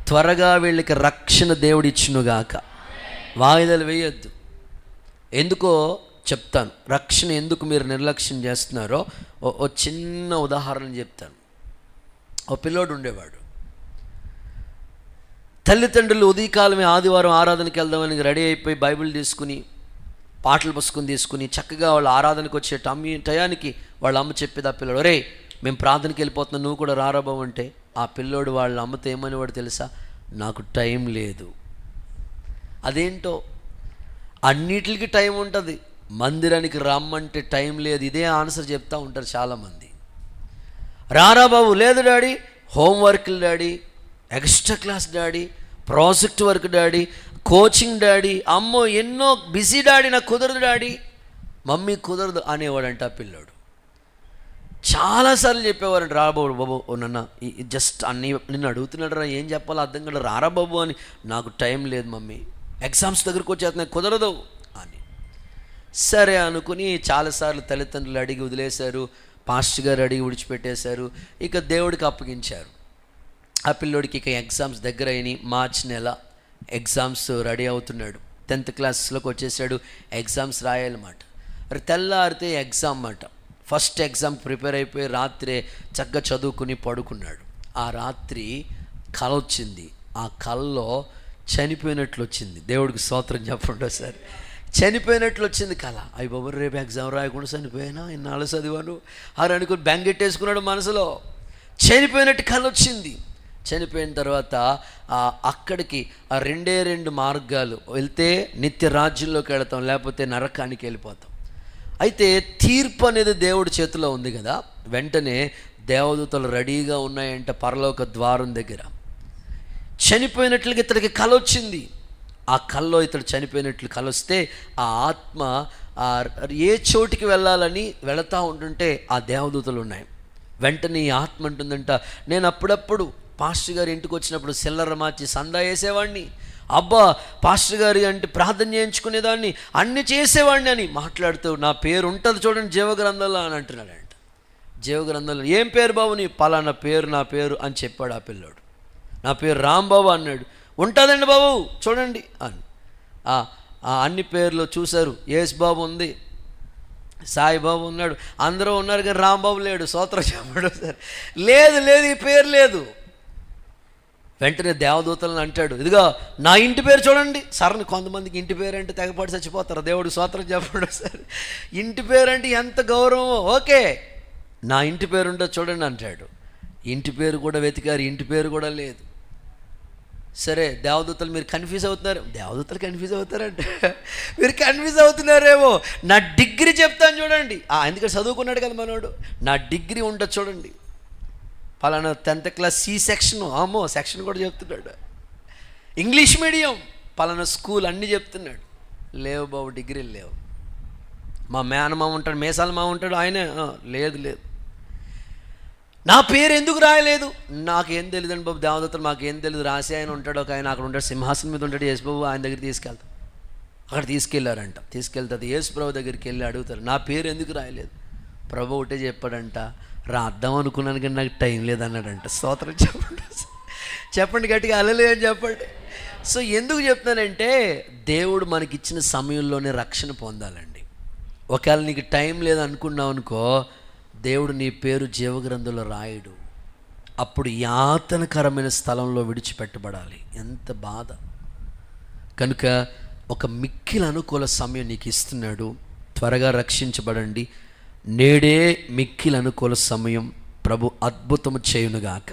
త్వరగా వీళ్ళకి రక్షణ దేవుడు ఇచ్చునుగాక. వాయిదాలు వేయొద్దు. ఎందుకో చెప్తాను, రక్షణ ఎందుకు మీరు నిర్లక్ష్యం చేస్తున్నారో ఓ చిన్న ఉదాహరణ చెప్తాను. ఓ పిల్లోడు ఉండేవాడు. తల్లిదండ్రులు ఉదయకాలమే ఆదివారం ఆరాధనకి వెళ్దామని రెడీ అయిపోయి బైబిల్ తీసుకుని, పాటలు పుస్తకం తీసుకుని చక్కగా వాళ్ళు ఆరాధనకు వచ్చే టయానికి వాళ్ళ అమ్మ చెప్పేది, ఆ పిల్లోడు, రే మేము ప్రార్థనకి వెళ్ళిపోతున్నాం, నువ్వు కూడా రారాబావు అంటే, ఆ పిల్లోడు వాళ్ళ అమ్మతో ఏమనేవాడు తెలుసా? నాకు టైం లేదు. అదేంటో, అన్నిటికి టైం ఉంటుంది, మందిరానికి రమ్మంటే టైం లేదు. ఇదే ఆన్సర్ చెప్తూ ఉంటారు చాలామంది. రారా బాబు, లేదు డాడీ, హోంవర్క్లు daddy, extra class daddy, project work daddy, coaching daddy, అమ్మో ఎన్నో బిజీ డాడీ, నాకు కుదరదు డాడీ, మమ్మీ కుదరదు అనేవాడంట ఆ పిల్లోడు. చాలాసార్లు చెప్పేవారంట, రా బాబు బాబు ఓ నాన్న జస్ట్ అన్నీ నిన్ను అడుగుతున్నాడు రా, ఏం చెప్పాలో అర్థం కాదు, రారా బాబు అని. నాకు టైం లేదు మమ్మీ, ఎగ్జామ్స్ దగ్గరకు వచ్చేస్తున్నాయి, కుదరదు అని. సరే అనుకుని చాలాసార్లు తల్లిదండ్రులు అడిగి వదిలేశారు, పాస్టర్ గారు అడిగి విడిచిపెట్టేశారు, ఇక దేవుడికి అప్పగించారు. ఆ పిల్లోడికి ఇక ఎగ్జామ్స్ దగ్గర అయినాయి. మార్చి నెల ఎగ్జామ్స్ రెడీ అవుతున్నాడు. 10th క్లాస్లోకి వచ్చేసాడు. ఎగ్జామ్స్ రాయాలన్నమాట. తెల్లారితే ఎగ్జామ్ అన్నమాట. ఫస్ట్ ఎగ్జామ్ ప్రిపేర్ అయిపోయి రాత్రే చక్కగా చదువుకుని పడుకున్నాడు. ఆ రాత్రి కల వచ్చింది. ఆ కల్లో చనిపోయినట్లు వచ్చింది. దేవుడికి స్తోత్రం చెప్పండి ఒకసారి. చనిపోయినట్లు వచ్చింది కళ. అయ్యి బాబు రేపు ఎగ్జామ్ రాయకుండా చనిపోయినా, ఇన్నాళ్ళు చదివాను అని అనుకుని బెంగెట్టేసుకున్నాడు మనసులో. చనిపోయినట్టు కళ వచ్చింది. చనిపోయిన తర్వాత అక్కడికి ఆ 2 మార్గాలు, వెళ్తే నిత్య రాజ్యంలోకి వెళతాం, లేకపోతే నరకానికి వెళ్ళిపోతాం. అయితే తీర్పు అనేది దేవుడి చేతిలో ఉంది కదా. వెంటనే దేవదూతలు రెడీగా ఉన్నాయంట పరలోక ద్వారం దగ్గర. చనిపోయినట్లుగా ఇతడికి కల వచ్చింది. ఆ కల్లో ఇతడు చనిపోయినట్లు కల వస్తే ఆ ఆత్మ ఏ చోటికి వెళ్ళాలని వెళతా ఉంటుంటే ఆ దేవదూతలు ఉన్నాయి. వెంటనే ఈ ఆత్మ అంటుందంట, నేను అప్పుడప్పుడు పాస్టర్ గారి ఇంటికి వచ్చినప్పుడు సిల్లర మార్చి సందా వేసేవాడిని, అబ్బా పాస్టర్ గారి అంటే ప్రార్థన చేయించుకునేదాన్ని, అన్నీ చేసేవాడిని అని మాట్లాడుతూ నా పేరు ఉంటుంది చూడండి జీవగ్రంథంలో అని అంటున్నాడంట. జీవగ్రంథంలో ఏం పేరు బాబు నీ? పలానా పేరు, నా పేరు అని చెప్పాడు ఆ పిల్లోడు. నా పేరు రాంబాబు అన్నాడు. ఉంటుందండి బాబు చూడండి అని. అన్ని పేర్లు చూశారు. యేసు బాబు ఉంది, సాయిబాబు ఉన్నాడు, అందరూ ఉన్నారు, కానీ రాంబాబు లేడు. స్తోత్రం చెప్పాడు సార్. లేదు లేదు ఈ పేరు లేదు. వెంటనే దేవదూతలను అంటాడు, ఇదిగో నా ఇంటి పేరు చూడండి. సరని కొంతమందికి ఇంటి పేరు అంటే తెగపాటు చచ్చిపోతారు. దేవుడు స్తోత్రం చెప్పాడు సార్. ఇంటి పేరు అంటే ఎంత గౌరవమో. ఓకే నా ఇంటి పేరు ఉంటుంది చూడండి అంటాడు. ఇంటి పేరు కూడా వెతికారు, ఇంటి పేరు కూడా లేదు. సరే దేవదూతలు మీరు కన్ఫ్యూజ్ అవుతున్నారు. దేవదూతలు కన్ఫ్యూజ్ అవుతారంటే మీరు కన్ఫ్యూజ్ అవుతున్నారేమో. నా డిగ్రీ చెప్తాను చూడండి. ఎందుకంటే చదువుకున్నాడు కదా మనోడు. నా డిగ్రీ ఉంటుంది చూడండి, పలానా 10th క్లాస్ C సెక్షన్, అమ్మో సెక్షన్ కూడా చెప్తున్నాడు. ఇంగ్లీష్ మీడియం పలానా స్కూల్ అన్నీ చెప్తున్నాడు. లేవు బాబు డిగ్రీలు లేవు. మా మేనమామ ఉంటాడు, మేసాల మామ ఉంటాడు, ఆయనే లేదు లేదు. నా పేరు ఎందుకు రాయలేదు? నాకేం తెలియదండి బాబు, దేవదూతలు మాకేం తెలియదు. రాసి ఆయన ఉంటాడు, ఒక ఆయన అక్కడ ఉంటాడు, సింహాసనం మీద ఉంటాడు, యేసు బాబు ఆయన దగ్గర తీసుకెళ్తాం. అక్కడ తీసుకెళ్లారంట. తీసుకెళ్తే యేసు ప్రభు దగ్గరికి వెళ్ళి అడుగుతారు, నా పేరు ఎందుకు రాయలేదు? ప్రభు ఒకటే చెప్పాడంట, రాద్దాం అనుకున్నాను కానీ నాకు టైం లేదన్నాడంట. స్తోత్రం చెప్పండి, చెప్పండి గట్టిగా హల్లెలూయా అని చెప్పండి. సో ఎందుకు చెప్తానంటే దేవుడు మనకిచ్చిన సమయంలోనే రక్షణ పొందాలండి. ఒకవేళ నీకు టైం లేదనుకున్నావు అనుకో, దేవుడు నీ పేరు జీవగ్రంథంలో రాయడు. అప్పుడు యాతనకరమైన స్థలంలో విడిచిపెట్టబడాలి. ఎంత బాధ. కనుక ఒక మిక్కిలి అనుకూల సమయం నీకు ఇస్తున్నాడు. త్వరగా రక్షించబడండి. నేడే మిక్కిలి అనుకూల సమయం. ప్రభు అద్భుతము చేయునుగాక.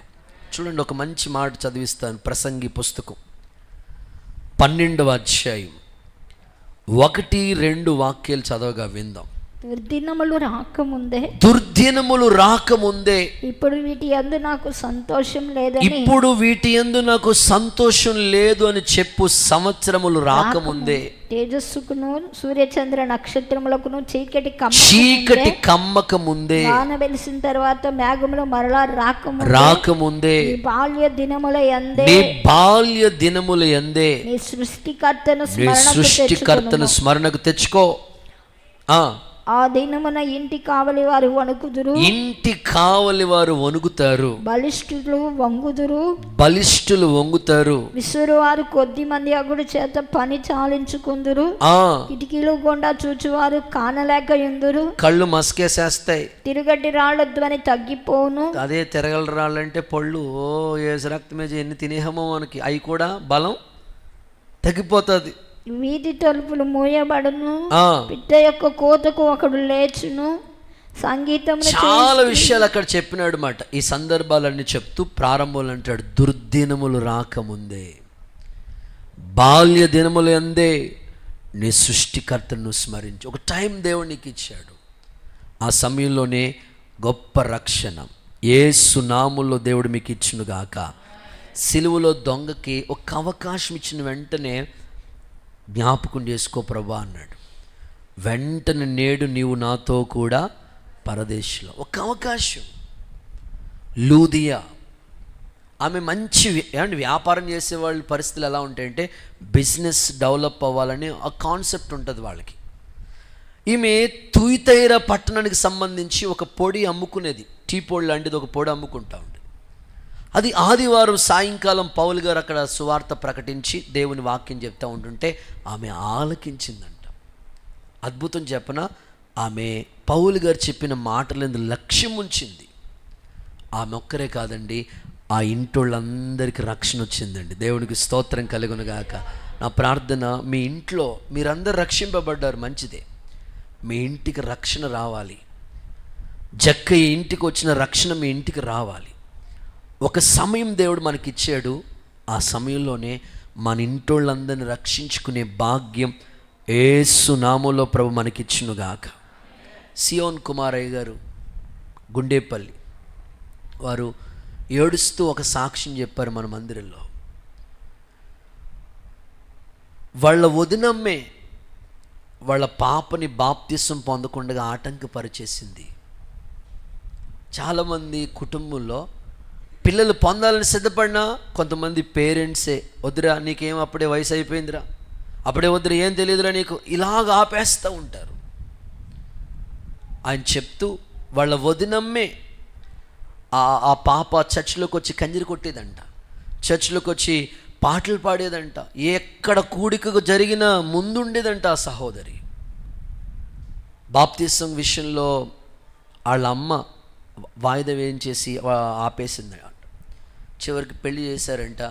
చూడండి ఒక మంచి మాట చదివిస్తాను. ప్రసంగి పుస్తకం 12వ అధ్యాయం 1-2 వాక్యాలు చదవగా విందాం. దుర్దినములు రాకముందే ఇప్పుడు వీటి యందు నాకు సంతోషం లేదు అని చెప్పు. సంవత్సరములు రాకముందే, తేజస్సుకును సూర్యచంద్ర నక్షత్రములకును చీకటి కమ్మక ముందే, వాన వెలిసిన తర్వాత మేఘములు మరలా రాకముందే, నీ బాల్య దినముల యందే నీ సృష్టికర్తను స్మరణకు తెచ్చుకో. ఆ దినమున ఇంటి కావలి వారు వణుకుతారు, బలిష్ఠులు వంగుతారు, విసురువారు కొద్ది మంది అగుడు చేత పని చాలించుకుందురు, కిటికీలు గుండా చూచువారు కానలేక యుందురు, కళ్ళు మస్కేసేస్తాయి, తిరుగటి రాళ్ల ధ్వని తగ్గిపోను. అదే తిరగల రాళ్ళంటే పళ్ళు ఏసు రక్తమే ఎన్ని తినేహమో మనకి, అవి కూడా బలం తగ్గిపోతుంది. వీధి తలుపులు మూయబడును, పిట్ట యొక్క కోతకు ఒకడు లేచును, సంగీతం. చాలా విషయాలు అక్కడ చెప్పినాడు మాట. ఈ సందర్భాలన్నీ చెప్తూ ప్రారంభంలో అంటాడు, దుర్దినములు రాకముందే, బాల్య దినములు యందే నీ సృష్టికర్తను స్మరించు. ఒక టైం దేవుడు నీకు ఇచ్చాడు. ఆ సమయంలోనే గొప్ప రక్షణ యేసు నామములో దేవుడు మీకు ఇచ్చునుగాక. సిలువలో దొంగకి ఒక అవకాశం ఇచ్చిన వెంటనే జ్ఞాపకం చేసుకో ప్రభా అన్నాడు. వెంటనే నేడు నీవు నాతో కూడా పరదేశంలో. ఒక అవకాశం. లూదియా ఆమె మంచి ఏమంటే వ్యాపారం చేసే వాళ్ళ పరిస్థితులు ఎలా ఉంటాయంటే బిజినెస్ డెవలప్ అవ్వాలని ఆ కాన్సెప్ట్ ఉంటుంది వాళ్ళకి. ఈమె తుయితైర పట్టణానికి సంబంధించి ఒక పొడి అమ్ముకునేది, టీ పొడి లాంటిది ఒక పొడి అమ్ముకుంటా ఉంది. అది ఆదివారం సాయంకాలం పౌలు గారు అక్కడ సువార్త ప్రకటించి దేవుని వాక్యం చెప్తూ ఉంటుంటే ఆమె ఆలకించిందంట. అద్భుతం చెప్పన, ఆమె పౌలు గారు చెప్పిన మాటలందు లక్ష్యం ఉంచింది. ఆమె ఒక్కరే కాదండి, ఆ ఇంటోళ్ళందరికీ రక్షణ వచ్చిందండి. దేవునికి స్తోత్రం కలుగునుగాక. నా ప్రార్థన, మీ ఇంట్లో మీరందరూ రక్షింపబడ్డారు, మంచిదే. మీ ఇంటికి రక్షణ రావాలి. జక్కయ్య ఇంటికి వచ్చిన రక్షణ మీ ఇంటికి రావాలి. ఒక సమయం దేవుడు మనకిచ్చాడు. ఆ సమయంలోనే మన ఇంటోళ్ళందరిని రక్షించుకునే భాగ్యం యేసు నామములో ప్రభు మనకిచ్చునుగాక. సియోన్ కుమారయ్య గారు గుండేపల్లి వారు ఏడుస్తూ ఒక సాక్ష్యం చెప్పారు మన మందిరంలో. వాళ్ళ వదినమ్మే వాళ్ళ పాపని బాప్తిసం పొందకుండా ఆటంకపరిచేసింది. చాలామంది కుటుంబంలో పిల్లలు పొందాలని సిద్ధపడినా కొంతమంది పేరెంట్సే, వద్దురా నీకేం అప్పుడే వయసు అయిపోయిందిరా, అప్పుడే వద్దురా, ఏం తెలియదురా నీకు, ఇలాగ ఆపేస్తూ ఉంటారు. ఆయన చెప్తూ వాళ్ళ వదినమ్మే ఆ పాప చర్చిలోకి వచ్చి కంజరి కొట్టేదంట, చర్చిలోకి వచ్చి పాటలు పాడేదంట, ఎక్కడ కూడికకు జరిగిన ముందుండేదంట ఆ సహోదరి. బాప్తిసం విషయంలో వాళ్ళ అమ్మ వాయిదా వేయించేసి ఆపేసింది అంట. చివరికి పెళ్లి చేశారంట.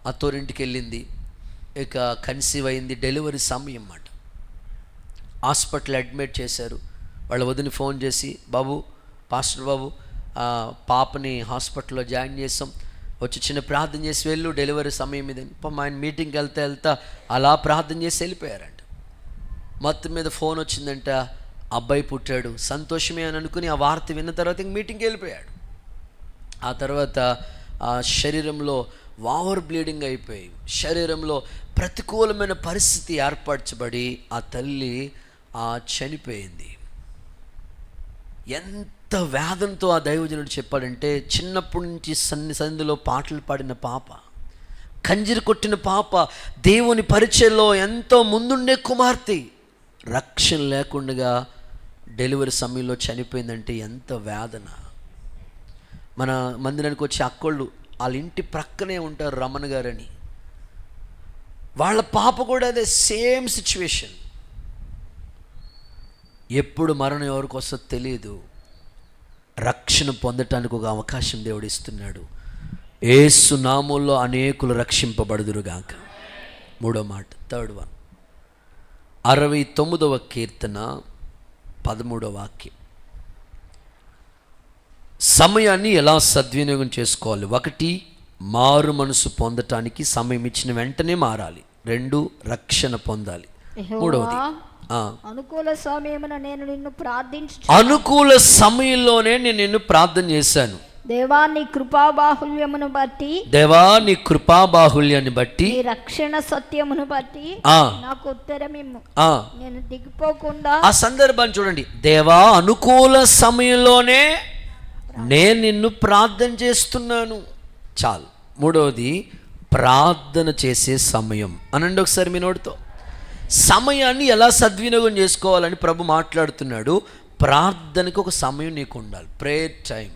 అత్తోరింటికి వెళ్ళింది, ఇక కన్సీవ్ అయింది, డెలివరీ సమయం అన్నమాట. హాస్పిటల్ అడ్మిట్ చేశారు. వాళ్ళ వదిని ఫోన్ చేసి, బాబు పాస్టర్ బాబు పాపని హాస్పిటల్లో జాయిన్ చేసాం, వచ్చి చిన్న ప్రార్థన చేసి వెళ్ళు, డెలివరీ సమయం ఇది. ఆయన మీటింగ్కి వెళ్తా అలా ప్రార్థన చేసి వెళ్ళిపోయారంట. మొత్తం మీద ఫోన్ వచ్చిందంట, అబ్బాయి పుట్టాడు, సంతోషమే అని అనుకుని ఆ వార్త విన్న తర్వాత ఇంక మీటింగ్కి వెళ్ళిపోయాడు. ఆ తర్వాత ఆ శరీరంలో ఓవర్ బ్లీడింగ్ అయిపోయి శరీరంలో ప్రతికూలమైన పరిస్థితి ఏర్పరచబడి ఆ తల్లి చనిపోయింది. ఎంత వేదంతో ఆ దైవజనుడు చెప్పాడంటే, చిన్నప్పటి నుంచి సంధిలో పాటలు పాడిన పాప, కంజరి కొట్టిన పాప, దేవుని పరిచయంలో ఎంతో ముందుండే కుమార్తె రక్షణ లేకుండా డెలివరీ సమయంలో చనిపోయిందంటే ఎంత వేదన. మన మందిరానికి వచ్చే అక్కోళ్ళు వాళ్ళ ఇంటి ప్రక్కనే ఉంటారు, రమణ గారని, వాళ్ళ పాప కూడా అదే సేమ్ సిచ్యువేషన్. ఎప్పుడు మరణం ఎవరికి వస్తుందో తెలియదు. రక్షణ పొందటానికి ఒక అవకాశం దేవుడు ఇస్తున్నాడు. యేసు నామములో అనేకులు రక్షింపబడుదురుగాక. మూడో మాట, థర్డ్ వన్, 69వ కీర్తన 13వ వాక్యం. సమయాన్ని ఎలా సద్వినియోగం చేసుకోవాలి? 1, మారు మనసు పొందటానికి సమయం ఇచ్చిన వెంటనే మారాలి. 2, రక్షణ పొందాలి. 3వది, అనుకూల సమయమున నేను నిన్ను ప్రార్థించు, అనుకూల సమయంలోనే నేను నిన్ను ప్రార్థన చేశాను. దేవా నీ కృపాబాహుల్యమును బట్టి, దేవా నీ కృపాబాహుల్యాన్ని బట్టి, నీ రక్షణ సత్యమును బట్టి నాకు ఉత్తరమిమ్ము, నేను దిగిపోకుండా. ఆ సందర్భాన్ని చూడండి. దేవా అనుకూల సమయంలోనే నేను నిన్ను ప్రార్థన చేస్తున్నాను. చాలు. 3వది, ప్రార్థన చేసే సమయం అనండి ఒకసారి మీ నోటితో. సమయాన్ని ఎలా సద్వినియోగం చేసుకోవాలని ప్రభు మాట్లాడుతున్నాడు. ప్రార్థనకు ఒక సమయం నీకు ఉండాలి, ప్రేయర్ టైం.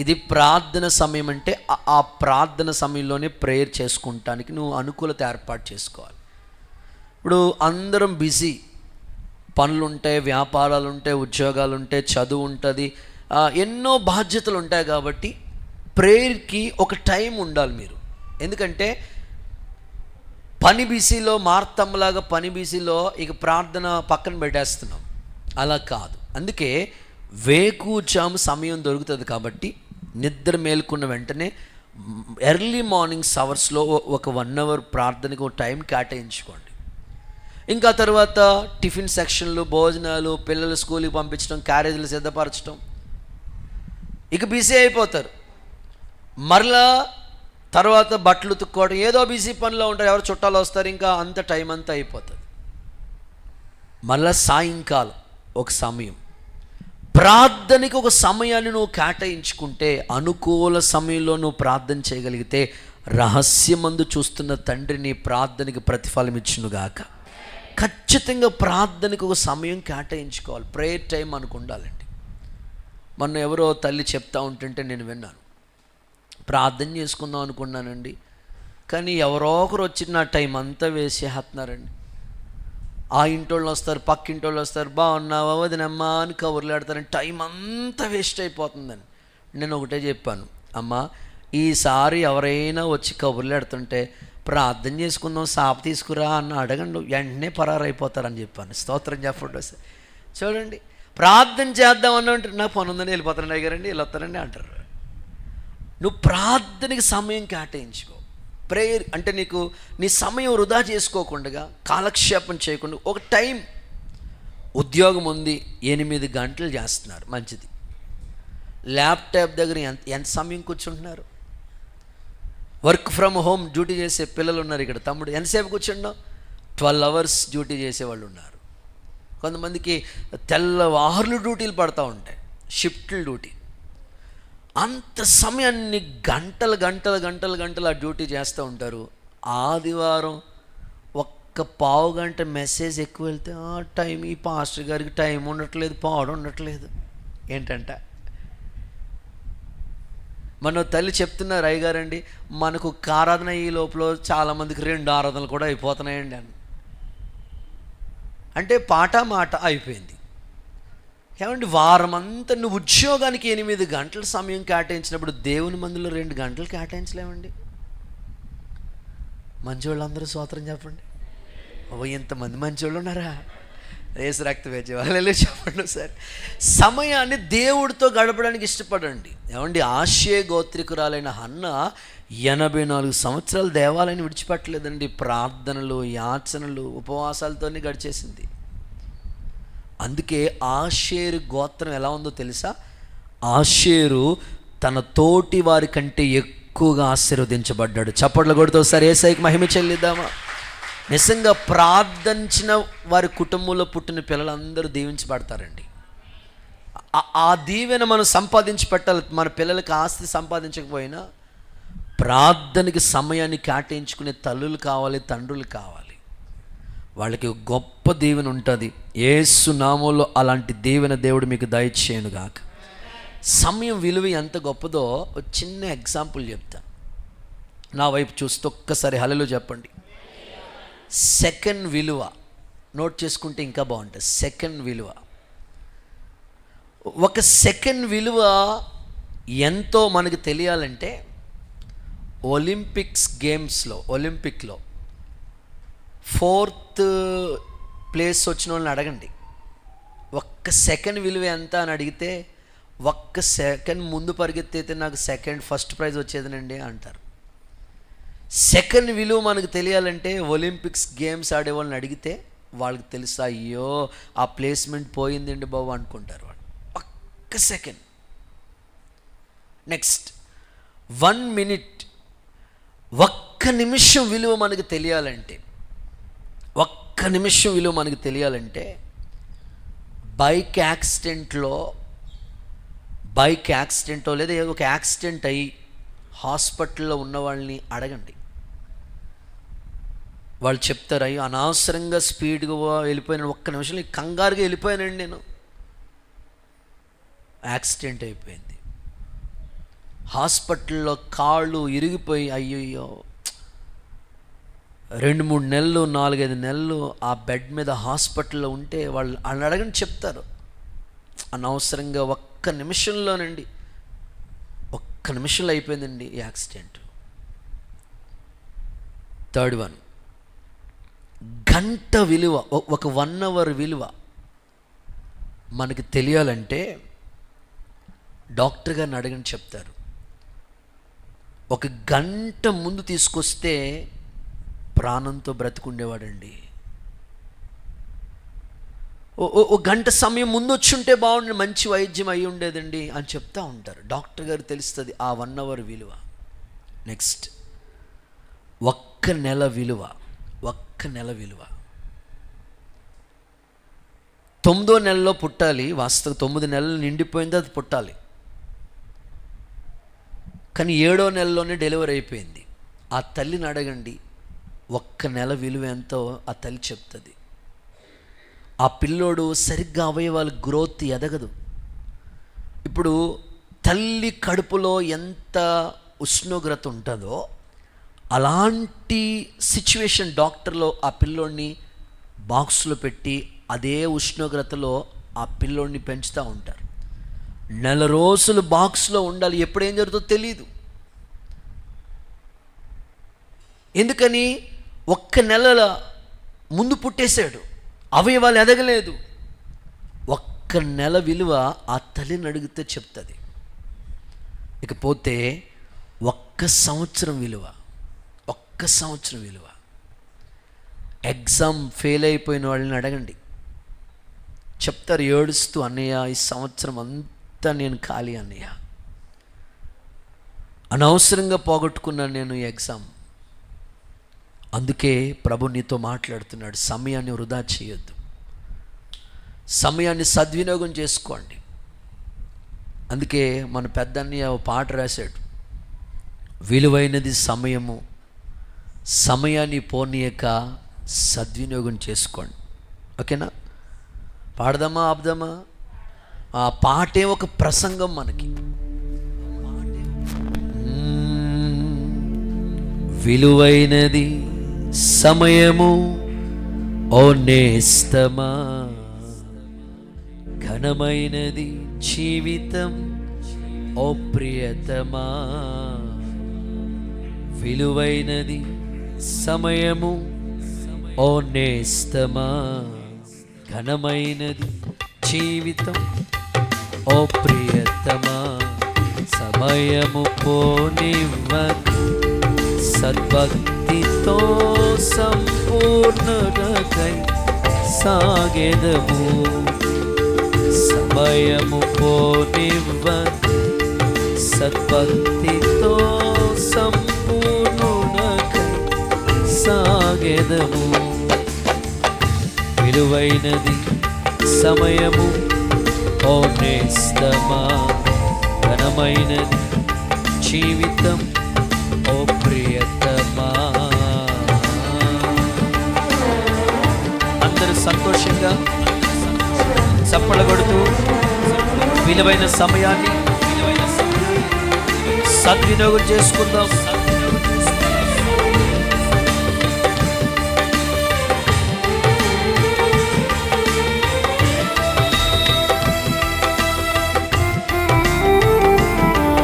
ఇది ప్రార్థన సమయం అంటే ఆ ప్రార్థన సమయంలోనే ప్రేయర్ చేసుకుంటానికి నువ్వు అనుకూలత ఏర్పాటు చేసుకోవాలి. ఇప్పుడు అందరం బిజీ, పనులు ఉంటాయి, వ్యాపారాలు ఉంటాయి, ఉద్యోగాలు ఉంటాయి, చదువు ఉంటుంది, ఎన్నో బాధ్యతలు ఉంటాయి. కాబట్టి ప్రేయర్కి ఒక టైం ఉండాలి మీరు. ఎందుకంటే పని బీసీలో మార్తమ్మలాగా పని బీసీలో ఇక ప్రార్థన పక్కన పెట్టేస్తున్నాం, అలా కాదు. అందుకే వేకుజాము సమయం దొరుకుతుంది. కాబట్టి నిద్ర మేల్కొన్న వెంటనే ఎర్లీ మార్నింగ్స్ అవర్స్లో ఒక 1 అవర్ ప్రార్థనకు ఒక టైం కేటాయించుకోండి. ఇంకా తర్వాత టిఫిన్ సెక్షన్లు, భోజనాలు, పిల్లలు స్కూల్కి పంపించడం, క్యారేజీలు సిద్ధపరచడం, ఇక బిజీ అయిపోతారు. మరలా తర్వాత బట్టలు ఉతుక్కోవడం, ఏదో బిజీ పనిలో ఉంటారు, ఎవరు చుట్టాలు వస్తారు, ఇంకా అంత టైం అంతా అయిపోతుంది. మళ్ళా సాయంకాలం ఒక సమయం, ప్రార్థనకి ఒక సమయాన్ని నువ్వు కేటాయించుకుంటే, అనుకూల సమయంలో నువ్వు ప్రార్థన చేయగలిగితే రహస్యమందు చూస్తున్న తండ్రి నీ ప్రార్థనకి ప్రతిఫలం ఇచ్చునుగాక. ఖచ్చితంగా ప్రార్థనకి ఒక సమయం కేటాయించుకోవాలి. ప్రేయర్ టైం మనకు ఉండాలండి. మొన్న ఎవరో తల్లి చెప్తా ఉంటుంటే నేను విన్నాను. ప్రార్థన చేసుకుందాం అనుకున్నానండి, కానీ ఎవరో ఒకరు వచ్చి నా టైం అంతా వేసేస్తున్నారండి. ఆ ఇంటోళ్ళు వస్తారు, పక్కింటోళ్ళు వస్తారు, బాగున్నావా వదినమ్మా అని కబుర్లు ఆడతారని టైం అంతా వేస్ట్ అయిపోతుందని నేను ఒకటే చెప్పాను, అమ్మా ఈసారి ఎవరైనా వచ్చి కబుర్లు ఆడుతుంటే ప్రార్థన చేసుకుందాం సాప తీసుకురా అన్న అడగండి, వెంటనే పరారైపోతారని చెప్పాను. స్తోత్రం చెప్పండి. చూడండి, ప్రార్థన చేద్దామన్నా అంటే నాకు పని ఉందని వెళ్ళిపోతారండి, అయ్యారండి వెళ్ళొస్తారండి అంటారు. నువ్వు ప్రార్థనకి సమయం కేటాయించుకో. ప్రేయర్ అంటే నీకు నీ సమయం వృధా చేసుకోకుండా, కాలక్షేపం చేయకుండా ఒక టైం. ఉద్యోగం ఉంది, 8 గంటలు చేస్తున్నారు, మంచిది. ల్యాప్టాప్ దగ్గర ఎంత సమయం కూర్చుంటున్నారు? వర్క్ ఫ్రమ్ హోమ్ డ్యూటీ చేసే పిల్లలు ఉన్నారు ఇక్కడ. తమ్ముడు ఎంతసేపు కూర్చుంటాం? 12 hours డ్యూటీ చేసేవాళ్ళు ఉన్నారు. కొంతమందికి తెల్లవార్లు డ్యూటీలు పడతా ఉంటాయి, షిఫ్ట్లు డ్యూటీ. అంత సమయాన్ని గంటలు గంటలు గంటలు గంటలు ఆ డ్యూటీ చేస్తూ ఉంటారు. ఆదివారం ఒక్క పావు గంట మెసేజ్ ఎక్కువ వెళ్తే టైం, ఈ పాస్టర్ గారికి టైం ఉండట్లేదు, పాడు ఉండట్లేదు. ఏంటంట మన తల్లి చెప్తున్నారు, అయ్యగారండి మనకు ఆరాధన ఈ లోపల చాలామందికి 2 ఆరాధనలు కూడా అయిపోతున్నాయండి అని. అంటే పాట మాట అయిపోయింది. ఏమండి, వారం అంతా నువ్వు ఉద్యోగానికి 8 గంటల సమయం కేటాయించినప్పుడు దేవుని మందిలో 2 గంటలు కేటాయించలేమండి? మంచోళ్ళందరూ స్తోత్రం చెప్పండి. ఇంతమంది మంచోళ్ళు ఉన్నారా? యేసు రక్తం వేచేవాళ్ళు చెప్పండి సార్. సమయాన్ని దేవుడితో గడపడానికి ఇష్టపడండి. ఏమండి, ఆషే గోత్రికురాలైన హన్న 84 సంవత్సరాలు దేవాలయాన్ని విడిచిపెట్టలేదండి. ప్రార్థనలు, యాచనలు, ఉపవాసాలతోనే గడిచేసింది. అందుకే ఆషేరు గోత్రం ఎలా ఉందో తెలుసా? ఆషేరు తన తోటి వారి కంటే ఎక్కువగా ఆశీర్వదించబడ్డాడు. చప్పట్లు కొడుతూ ఒకసారి యేసయ్యకి మహిమ చెల్లిద్దామా? నిజంగా ప్రార్థించిన వారి కుటుంబంలో పుట్టిన పిల్లలందరూ దీవించబడతారండి. ఆ దీవెన మనం సంపాదించి పెట్టాలి. మన పిల్లలకి ఆస్తి సంపాదించకపోయినా ప్రార్థనకి సమయాన్ని కేటాయించుకునే తల్లులు కావాలి, తండ్రులు కావాలి. వాళ్ళకి గొప్ప దీవెన ఉంటుంది. యేసు నామములో అలాంటి దీవెన దేవుడు మీకు దయచేయునుగాక. సమయం విలువ ఎంత గొప్పదో ఒక చిన్న ఎగ్జాంపుల్ చెప్తాను. నా వైపు చూస్తూ ఒక్కసారి హల్లెలూయా చెప్పండి. సెకండ్ విలువ నోట్ చేసుకుంటే ఇంకా బాగుంటుంది. సెకండ్ విలువ, ఒక సెకండ్ విలువ ఎంతో మనకు తెలియాలంటే ఒలింపిక్లో 4th ప్లేస్ వచ్చిన వాళ్ళని అడగండి, ఒక్క సెకండ్ విలువ ఎంత అని అడిగితే, ఒక్క సెకండ్ ముందు పరిగెత్తితే నాకు ఫస్ట్ ప్రైజ్ వచ్చేదనండి అంటారు. సెకండ్ విలువ మనకు తెలియాలంటే ఒలింపిక్స్ గేమ్స్ ఆడే వాళ్ళని అడిగితే వాళ్ళకి తెలుసా, అయ్యో ఆ ప్లేస్మెంట్ పోయిందండి బాబు అనుకుంటారు వాళ్ళు. ఒక్క సెకండ్. నెక్స్ట్ 1 minute, ఒక్క నిమిషం విలువ మనకు తెలియాలంటే, బైక్ యాక్సిడెంటో లేదా ఒక యాక్సిడెంట్ అయ్యి హాస్పిటల్లో ఉన్న వాళ్ళని అడగండి. వాళ్ళు చెప్తారు, అయ్యో అనవసరంగా స్పీడ్గా వెళ్ళిపోయినాను, ఒక్క నిమిషంలో కంగారుగా వెళ్ళిపోయానండి, నేను యాక్సిడెంట్ అయిపోయింది. హాస్పిటల్లో కాళ్ళు ఇరిగిపోయి అయ్యో 2-3 నెలలు 4-5 నెలలు ఆ బెడ్ మీద హాస్పిటల్లో ఉంటే వాళ్ళు అడగని చెప్తారు. అనవసరంగా ఒక్క నిమిషంలో అయిపోయిందండి యాక్సిడెంట్. థర్డ్ వన్, గంట విలువ, ఒక 1 hour విలువ మనకి తెలియాలంటే డాక్టర్ గారిని అడగని చెప్తారు. ఒక గంట ముందు తీసుకొస్తే ప్రాణంతో బ్రతికుండేవాడండి. ఓ గంట సమయం ముందు వచ్చి ఉంటే బాగుండి మంచి వైద్యం అయి ఉండేదండి అని చెప్తా ఉంటారు. డాక్టర్ గారు తెలుస్తుంది ఆ 1 hour విలువ. నెక్స్ట్ ఒక్క నెల విలువ. 9వ నెలలో పుట్టాలి. వాస్తవం 9 నెలలు నిండిపోయింది, అది పుట్టాలి. కానీ 7వ నెలలోనే డెలివరీ అయిపోయింది. ఆ తల్లిని అడగండి, ఒక్క నెల విలువ ఎంతో ఆ తల్లి చెప్తుంది. ఆ పిల్లోడు సరిగ్గా అవయవాల గ్రోత్ ఎదగదు. ఇప్పుడు తల్లి కడుపులో ఎంత ఉష్ణోగ్రత ఉంటుందో అలాంటి సిచ్యువేషన్ డాక్టర్లో ఆ పిల్లోడిని బాక్స్లో పెట్టి అదే ఉష్ణోగ్రతలో ఆ పిల్లోడిని పెంచుతూ ఉంటారు. 4 రోజులు బాక్స్లో ఉండాలి. ఎప్పుడేం జరుగుతుందో తెలియదు. ఎందుకని? ఒక్క నెలల ముందు పుట్టేశాడు, అవయవాలు ఎదగలేదు. ఒక్క నెల విలువ ఆ తల్లిని అడిగితే చెప్తుంది. ఇకపోతే 1 సంవత్సరం విలువ. ఎగ్జామ్ ఫెయిల్ అయిపోయిన వాళ్ళని అడగండి, చెప్తారు ఏడుస్తూ, అన్నయ్య ఈ సంవత్సరం అంతా నేను ఖాళీ అన్నయ్య, అనవసరంగా పోగొట్టుకున్నాను నేను ఈ ఎగ్జామ్. అందుకే ప్రభు నీతో మాట్లాడుతున్నాడు, సమయాన్ని వృధా చేయొద్దు, సమయాన్ని సద్వినియోగం చేసుకోండి. అందుకే మన పెద్దన్నయ్య ఓ పాట రాశాడు, విలువైనది సమయము, సమయాన్ని పోనీయక సద్వినియోగం చేసుకోండి. ఓకేనా? పాడదామా, ఆపుదామా? ఆ పాటే ఒక ప్రసంగం మనకి. విలువైనది సమయము ఓ నేస్తమా, ఘనమైనది జీవితం ఓ ప్రియతమా. విలువైనది సమయము ఓ నేస్తమా, ఘనమైనది జీవితం ఓ ప్రియతమా. సమయము పోనివ్వక సద్భక్తితో సంపూర్ణతకై సాగెదము. సమయము పోనివ్వక సద్భక్తితో సంపూర్ణతకై సాగెదము. విలువైనది సమయము ఓ నేస్తమా, ఘనమైనది జీవితం ఓ ప్రియతమా. అందరూ సంతోషంగా చప్పట్లు కొడుతూ విలువైన సమయాన్ని సద్వినియోగం చేసుకుందాం.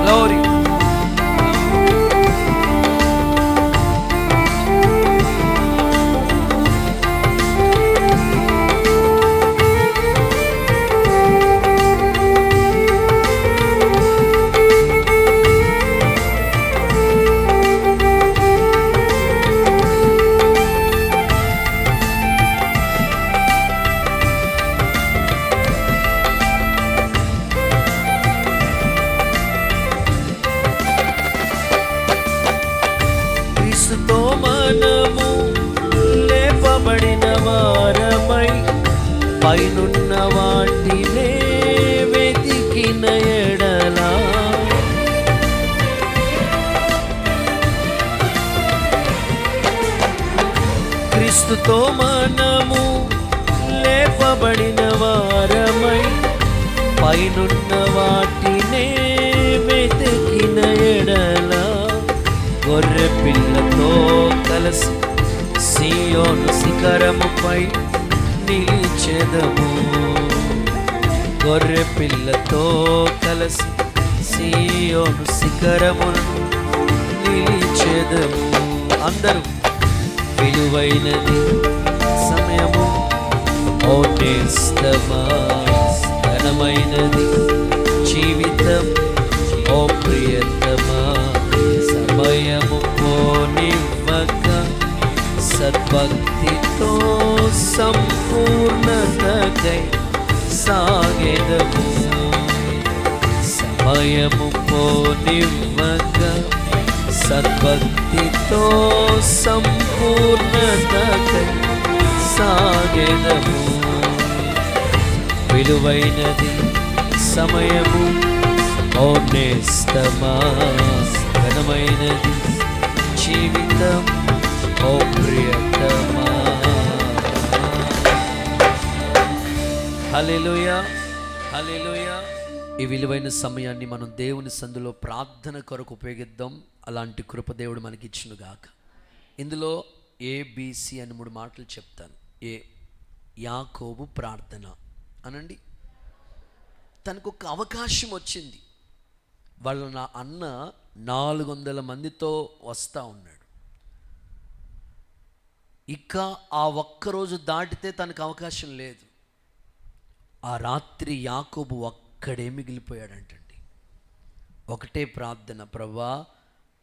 Glory. క్రీస్తుతో మనము లేపబడిన వారమై పైనున్న వాటినే వెతికిన ఎడలా, క్రీస్తుతో మనము లేపబడిన వారమై పైనున్న వాటినే వెతికిన ఎడలా, గొర్రె పిల్లతో కలిసి సీయోను శిఖరముపై నిలిచెదము. గొర్రె పిల్లతో కలిసి సీయోను శిఖరమును నిలిచెదము. అందరూ విలువైనది సమయము ఓ నేస్తమా, ఘనమైనది జీవితం ఓ ప్రియతమా. సమయము పోనివ్వక సద్భక్తితో సంపూర్ణతకై సాగెదము. సమయము పోనివ్వక సద్భక్తితో సంపూర్ణతకై సాగెదము. విలువైనది సమయము ఓ నేస్తమా, ఘనమైనది జీవితం ఓ ప్రియతమా. హల్లెలూయా, హల్లెలూయా. ఈ విలువైన సమయాన్ని మనం దేవుని సందులో ప్రార్థన కొరకు ఉపయోగిద్దాం. అలాంటి కృప దేవుడు మనకి ఇచ్చునుగాక. ఇందులో ఏబిసి అని 3 మాటలు చెప్తాను. ఏ, యాకోబు ప్రార్థన అనండి. తనకు ఒక అవకాశం వచ్చింది. నా అన్న 400 మందితో వస్తూ ఉన్నాడు. ఇక ఆ ఒక్కరోజు దాటితే తనకు అవకాశం లేదు. ఆ రాత్రి యాకోబు ఒక్కడే మిగిలిపోయాడంటండి. ఒకటే ప్రార్థన, ప్రభువా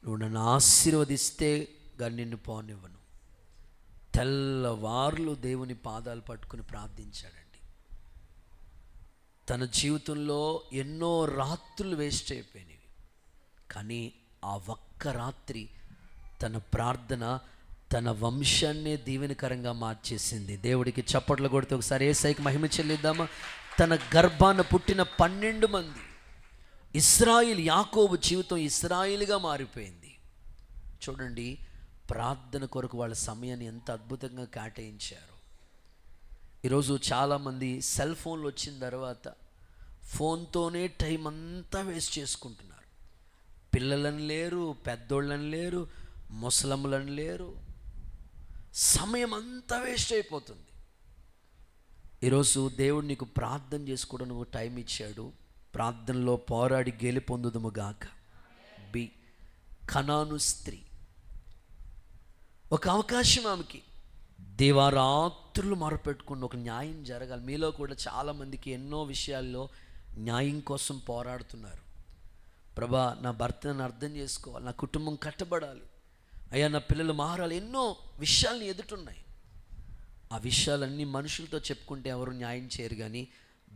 నువ్వు నన్ను ఆశీర్వదిస్తే కానీ నిన్ను పోనివ్వను. తెల్లవార్లు దేవుని పాదాలు పట్టుకుని ప్రార్థించాడండి. తన జీవితంలో ఎన్నో రాత్రులు వేస్ట్ అయిపోయినవి, కానీ ఆ ఒక్క రాత్రి తన ప్రార్థన తన వంశాన్నే దీవెనకరంగా మార్చేసింది. దేవుడికి చప్పట్లు కొడితే ఒకసారి యేసయ్యకి మహిమ చెల్లిద్దామా. తన గర్భాన పుట్టిన 12 మంది ఇశ్రాయేల్, యాకోబు జీవితం ఇశ్రాయేలుగా మారిపోయింది. చూడండి, ప్రార్థన కొరకు వాళ్ళ సమయాన్ని ఎంత అద్భుతంగా కేటాయించారు. ఈరోజు చాలామంది సెల్ ఫోన్లు వచ్చిన తర్వాత ఫోన్తోనే టైం అంతా వేస్ట్ చేసుకుంటున్నారు. పిల్లలని లేరు, పెద్దోళ్ళని లేరు, ముసలమ్మలని లేరు, సమయం అంతా వేస్ట్ అయిపోతుంది. ఈరోజు దేవుడు నీకు ప్రార్థన చేసుకోవడానికి టైం ఇచ్చాడు. ప్రార్థనలో పోరాడి గెలుపొందుదుము గాక. బి, కనాను స్త్రీ ఒక అవకాశం ఆమెకి. దివారాత్రులు మొరపెట్టుకుని ఒక న్యాయం జరగాలి. మీలో కూడా చాలామందికి ఎన్నో విషయాల్లో న్యాయం కోసం పోరాడుతున్నారు. ప్రభా నా భర్తను అర్థం చేసుకోవాలి, నా కుటుంబం కట్టబడాలి, అయ్యా నా పిల్లలు మారాలి, ఎన్నో విషయాల్ని ఎదుటున్నాయి. ఆ విషయాలన్నీ మనుషులతో చెప్పుకుంటే ఎవరు న్యాయం చేయరు, కానీ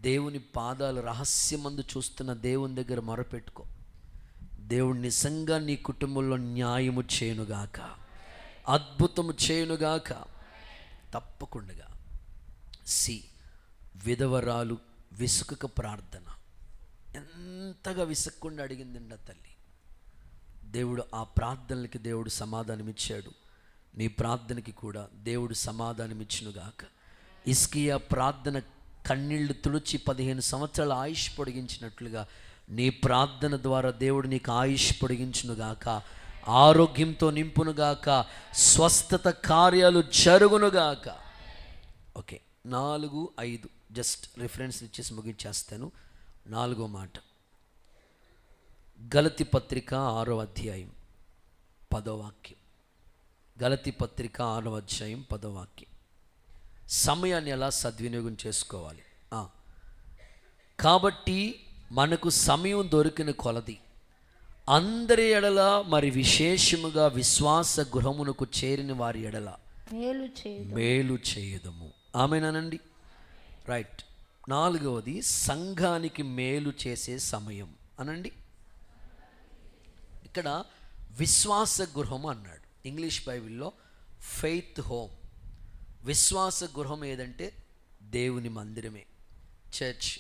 దేవుని పాదాలు రహస్యమందు చూస్తున్న దేవుని దగ్గర మొరపెట్టుకో. దేవుడు నిజంగా నీ కుటుంబంలో న్యాయము చేయునుగాక, అద్భుతము చేయునుగాక తప్పకుండా. సి, విధవరాలు విసుకక ప్రార్థన. ఎంతగా విసుక్కుండా అడిగిందండి ఆ తల్లి. దేవుడు ఆ ప్రార్థనలకి దేవుడు సమాధానం ఇచ్చాడు. నీ ప్రార్థనకి కూడా దేవుడు సమాధానం ఇచ్చునుగాక. హిజ్కియా ప్రార్థన కన్నీళ్లు తుడిచి 15 సంవత్సరాల ఆయుష్ పొడిగించినట్లుగా నీ ప్రార్థన ద్వారా దేవుడు నీకు ఆయుష్ పొడిగించునుగాక, ఆరోగ్యంతో నింపునుగాక, స్వస్థత కార్యాలు జరుగునుగాక. ఓకే, 4, 5 జస్ట్ రిఫరెన్స్ ఇచ్చేసి ముగించేస్తాను. 4వ మాట, గలతీ పత్రిక 6వ అధ్యాయం 10వ వాక్యం. గలతీ పత్రిక 6వ అధ్యాయం 10వ వాక్యం. సమయాన్ని ఎలా సద్వినియోగం చేసుకోవాలి. కాబట్టి మనకు సమయం దొరికిన కొలది అందరి ఎడల, మరి విశేషముగా విశ్వాస గృహమునకు చేరిన వారి ఎడల మేలు చేయదము. ఆమేనండి. రైట్. 4వది సంఘానికి మేలు చేసే సమయం అనండి. ఇక్కడ విశ్వాస గృహం అన్నాడు. ఇంగ్లీష్ బైబిల్లో ఫెయిత్ హోమ్. విశ్వాస గృహం ఏదంటే దేవుని మందిరమే, చర్చ్.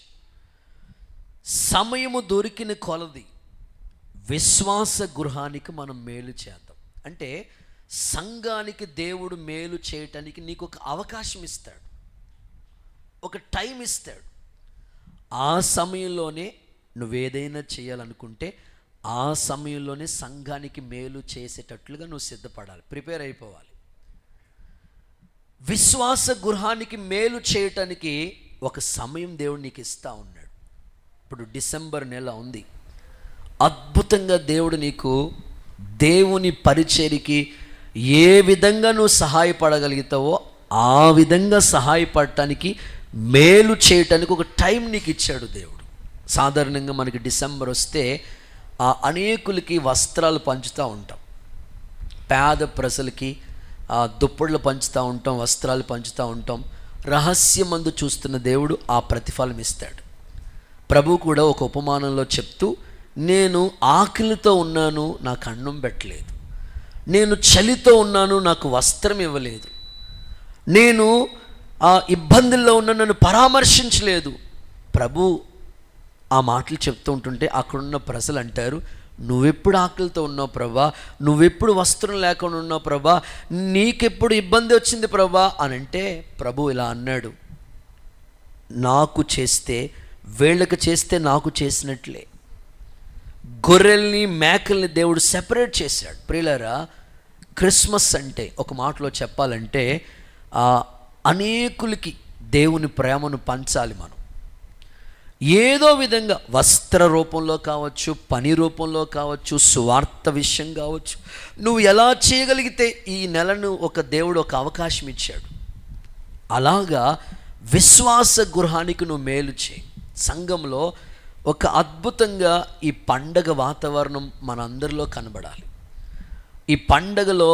సమయము దొరికిన కొలది విశ్వాస గృహానికి మనం మేలు చేద్దాం. అంటే సంఘానికి దేవుడు మేలు చేయటానికి నీకు ఒక అవకాశం ఇస్తాడు, ఒక టైం ఇస్తాడు. ఆ సమయంలోనే నువ్వేదైనా చేయాలనుకుంటే ఆ సమయంలోనే సంఘానికి మేలు చేసేటట్లుగా నువ్వు సిద్ధపడాలి, ప్రిపేర్ అయిపోవాలి. విశ్వాస గృహానికి మేలు చేయటానికి ఒక సమయం దేవుడు నీకు ఇస్తూ ఉన్నాడు. ఇప్పుడు డిసెంబర్ నెల ఉంది. అద్భుతంగా దేవుడు నీకు దేవుని పరిచర్యకి ఏ విధంగా నువ్వు సహాయపడగలుగుతావో ఆ విధంగా సహాయపడటానికి, మేలు చేయటానికి ఒక టైం నీకు ఇచ్చాడు దేవుడు. సాధారణంగా మనకి డిసెంబర్ వస్తే అనేకులకి వస్త్రాలు పంచుతూ ఉంటాం, పేద ప్రజలకి దుప్పట్లు పంచుతూ ఉంటాం, వస్త్రాలు పంచుతూ ఉంటాం. రహస్యమందు చూస్తున్న దేవుడు ఆ ప్రతిఫలం ఇస్తాడు. ప్రభు కూడా ఒక ఉపమానంలో చెప్తూ, నేను ఆకలితో ఉన్నాను, నాకు అన్నం పెట్టలేదు, నేను చలితో ఉన్నాను, నాకు వస్త్రం ఇవ్వలేదు. నేను ఇబ్బందుల్లో ఉన్న నన్ను పరామర్శించలేదు. ప్రభు ఆ మాటలు చెప్తూ ఉంటుంటే అక్కడున్న ప్రజలు అంటారు, నువ్వెప్పుడు ఆకలితో ఉన్నావు ప్రభా, నువ్వెప్పుడు వస్త్రం లేకుండా ఉన్నావు ప్రభా, నీకెప్పుడు ఇబ్బంది వచ్చింది ప్రభా అని అంటే ప్రభు ఇలా అన్నాడు, నాకు చేస్తే వీళ్ళకి చేస్తే నాకు చేసినట్లే. గొర్రెల్ని మేకల్ని దేవుడు సెపరేట్ చేశాడు. ప్రియులారా, క్రిస్మస్ అంటే ఒక మాటలో చెప్పాలంటే అనేకులకి దేవుని ప్రేమను పంచాలి. మనం ఏదో విధంగా వస్త్ర రూపంలో కావచ్చు, పని రూపంలో కావచ్చు, సువార్త విషయం కావచ్చు, నువ్వు ఎలా చేయగలిగితే ఈ నెలను ఒక దేవుడు ఒక అవకాశం ఇచ్చాడు. అలాగా విశ్వాస గృహానికి నువ్వు మేలు చేయి. సంఘంలో ఒక అద్భుతంగా ఈ పండగ వాతావరణం మనందరిలో కనబడాలి. ఈ పండగలో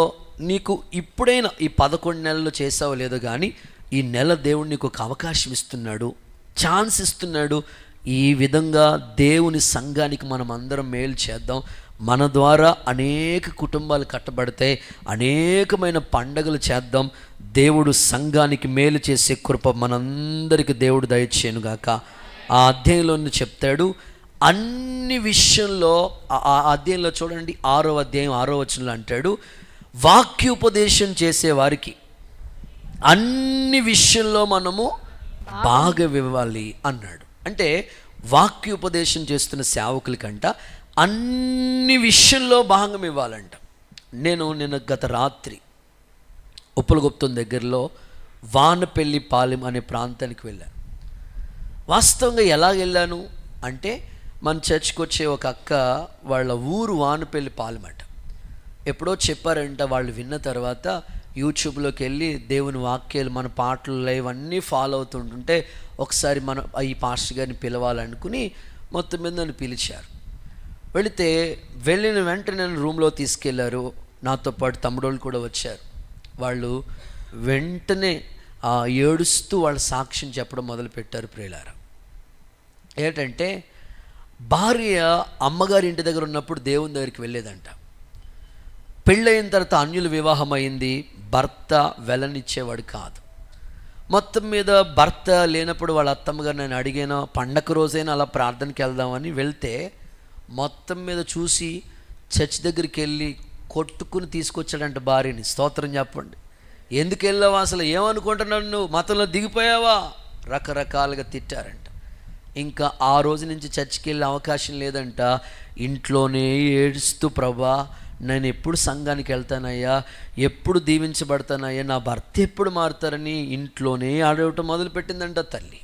నీకు ఇప్పుడైనా ఈ 11 నెలలు చేసావో లేదో కానీ ఈ నెల దేవుడు నీకు ఒక అవకాశం ఇస్తున్నాడు, ఛాన్స్ ఇస్తున్నాడు. ఈ విధంగా దేవుని సంఘానికి మనం అందరం మేలు చేద్దాం. మన ద్వారా అనేక కుటుంబాలు కట్టబడతాయి, అనేకమైన పండగలు చేద్దాం. దేవుడు సంఘానికి మేలు చేసే కృప మనందరికీ దేవుడు దయచేయనుగాక. ఆ అధ్యాయంలో చెప్తాడు, అన్ని విషయంలో ఆ అధ్యాయంలో చూడండి, 6వ అధ్యాయం 6వ వచనంలో అంటాడు, వాక్యోపదేశం చేసే వారికి అన్ని విషయంలో మనము భాగం ఇవ్వాలి అన్నాడు. అంటే వాక్యోపదేశం చేస్తున్న సేవకులకంట అన్ని విషయంలో భాగం ఇవ్వాలంట. నేను గత రాత్రి ఉప్పలగుప్తం దగ్గరలో వానపల్లి పాలెం అనే ప్రాంతానికి వెళ్ళాను. వాస్తవంగా ఎలా వెళ్ళాను అంటే, మన చర్చ్కి వచ్చే ఒక అక్క వాళ్ళ ఊరు వానపల్లి పాలెం అట. ఎప్పుడో చెప్పారంట. వాళ్ళు విన్న తర్వాత యూట్యూబ్లోకి వెళ్ళి దేవుని వాక్యాలు, మన పాటలు లైవ్ అన్నీ ఫాలో అవుతుంటుంటే ఒకసారి మనం ఈ పాస్టర్ గారిని పిలవాలనుకుని మొత్తం మీద నన్ను పిలిచారు. వెళ్ళిన వెంటనే నన్ను రూమ్లో తీసుకెళ్లారు. నాతో పాటు తమ్ముడోళ్ళు కూడా వచ్చారు. వాళ్ళు వెంటనే ఏడుస్తూ వాళ్ళ సాక్ష్యం చెప్పడం మొదలుపెట్టారు. ప్రియులారా, ఏంటంటే భార్య అమ్మగారి ఇంటి దగ్గర ఉన్నప్పుడు దేవుని దగ్గరికి వెళ్ళేదంట. పెళ్ళయిన తర్వాత అన్యుల వివాహం అయింది. భర్త వెలనిచ్చేవాడు కాదు. మొత్తం మీద భర్త లేనప్పుడు వాళ్ళ అత్తమ్మగారు నేను అడిగాను, పండగ రోజైనా అలా ప్రార్థనకి వెళ్దామని వెళ్తే మొత్తం మీద చూసి చర్చ్ దగ్గరికి వెళ్ళి కొట్టుకుని తీసుకొచ్చాడంట భార్యని. స్తోత్రం చెప్పండి. ఎందుకు వెళ్ళావా, అసలు ఏమనుకుంటున్నావు, నువ్వు మతంలో దిగిపోయావా, రకరకాలుగా తిట్టారంట. ఇంకా ఆ రోజు నుంచి చర్చికి వెళ్ళే అవకాశం లేదంట. ఇంట్లోనే ఏడుస్తూ, ప్రభా నేను ఎప్పుడు సంఘానికి వెళ్తానయ్యా, ఎప్పుడు దీవించబడతానయ్యా, నా భర్త ఎప్పుడు మారుతారని ఇంట్లోనే ఆడవటం మొదలుపెట్టిందంట తల్లి.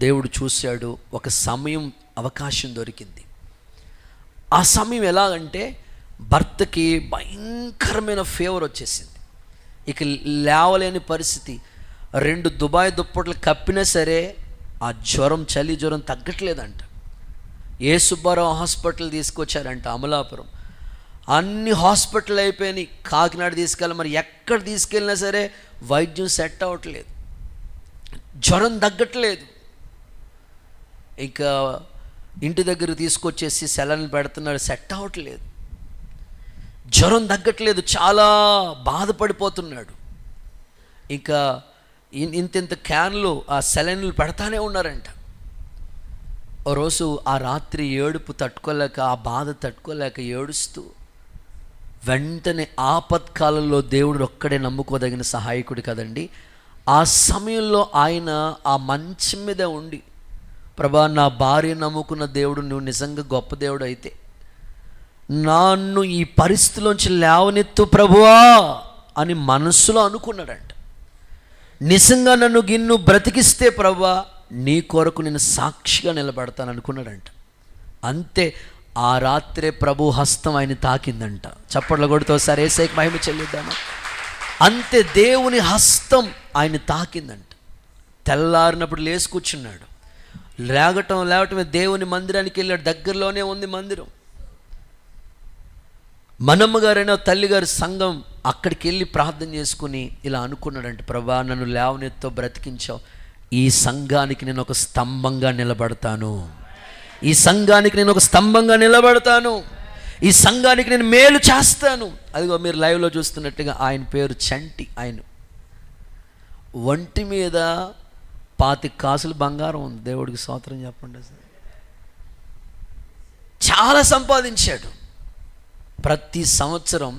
దేవుడు చూశాడు. ఒక సమయం అవకాశం దొరికింది. ఆ సమయం ఎలాగంటే భర్తకి భయంకరమైన ఫీవర్ వచ్చేసింది. ఇక లేవలేని పరిస్థితి. 2 దుబాయ్ దుప్పట్లు కప్పినా సరే ఆ జ్వరం, చలి జ్వరం తగ్గట్లేదంట. ఏ సుబ్బారావు హాస్పిటల్ తీసుకొచ్చారంట అమలాపురం. అన్ని హాస్పిటల్ అయిపోయినాయి. కాకినాడ తీసుకెళ్ళి మరి ఎక్కడ తీసుకెళ్ళినా సరే వైద్యం సెట్ అవ్వట్లేదు, జ్వరం తగ్గట్లేదు. ఇంకా ఇంటి దగ్గర తీసుకొచ్చేసి సెలన్లు పెడుతున్నారు, సెట్ అవ్వట్లేదు, జ్వరం తగ్గట్లేదు, చాలా బాధపడిపోతున్నాడు. ఇంకా ఇంత క్యాన్లు ఆ సెలన్లు పెడతానే ఉన్నారంట. ఓ రోజు ఆ రాత్రి ఏడుపు తట్టుకోలేక, ఆ బాధ తట్టుకోలేక ఏడుస్తూ వెంటనే ఆపత్కాలంలో దేవుడు ఒక్కడే నమ్ముకోదగిన సహాయకుడు కదండి. ఆ సమయంలో ఆయన ఆ మంచం మీద ఉండి, ప్రభా నా భార్య నమ్ముకున్న దేవుడు నువ్వు నిజంగా గొప్ప దేవుడు అయితే నన్ను ఈ పరిస్థితిలోంచి లేవనెత్తు ప్రభువా అని మనస్సులో అనుకున్నాడంట. నిజంగా నన్ను గిన్ను బ్రతికిస్తే ప్రభువా నీ కొరకు నేను సాక్షిగా నిలబడతాను అనుకున్నాడంట. అంతే, ఆ రాత్రే ప్రభు హస్తం ఆయన తాకిందంట. చప్పట్ల కొడుతో సరే ఏసైకి మహిమ చెల్లిద్దామా. అంతే, దేవుని హస్తం ఆయన తాకిందంట. తెల్లారినప్పుడు లేచి కూర్చున్నాడు. లేవటమే దేవుని మందిరానికి వెళ్ళాడు. దగ్గరలోనే ఉంది మందిరం. మనమ్మగారైనా తల్లిగారి సంఘం అక్కడికి వెళ్ళి ప్రార్థన చేసుకుని ఇలా అనుకున్నాడంటే, ప్రభా నన్ను లేవనెత్తో బ్రతికించావు, ఈ సంఘానికి నేను ఒక స్తంభంగా నిలబడతాను, ఈ సంఘానికి నేను ఒక స్తంభంగా నిలబడతాను, ఈ సంఘానికి నేను మేలు చేస్తాను. అదిగో మీరు లైవ్లో చూస్తున్నట్టుగా ఆయన పేరు చంటి. ఆయన ఒంటి మీద 25 కాసులు బంగారం ఉంది. దేవుడికి స్తోత్రం చెప్పండి. అసలు చాలా సంపాదించాడు. ప్రతి సంవత్సరం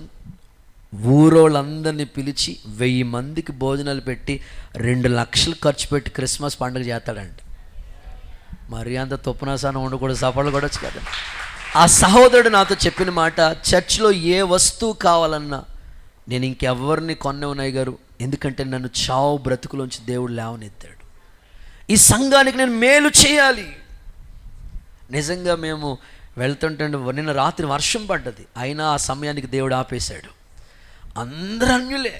ఊరోళ్ళందరినీ పిలిచి 1000 మందికి భోజనాలు పెట్టి 2 లక్షలు ఖర్చు పెట్టి క్రిస్మస్ పండుగ చేస్తాడంట. మరి అంత తొప్పునాసానం ఉండకూడదు, సఫలు కూడా వచ్చు కదా. ఆ సహోదరుడు నాతో చెప్పిన మాట, చర్చ్లో ఏ వస్తువు కావాలన్నా నేను ఇంకెవరిని కొన్నవునాయి గారు, ఎందుకంటే నన్ను చావు బ్రతుకులోంచి దేవుడు లేవనెత్తాడు. ఈ సంఘానికి నేను మేలు చేయాలి. నిజంగా మేము వెళ్తుంటే నిన్న రాత్రి వర్షం పడ్డది, అయినా ఆ సమయానికి దేవుడు ఆపేశాడు. అందరూ అన్యులే.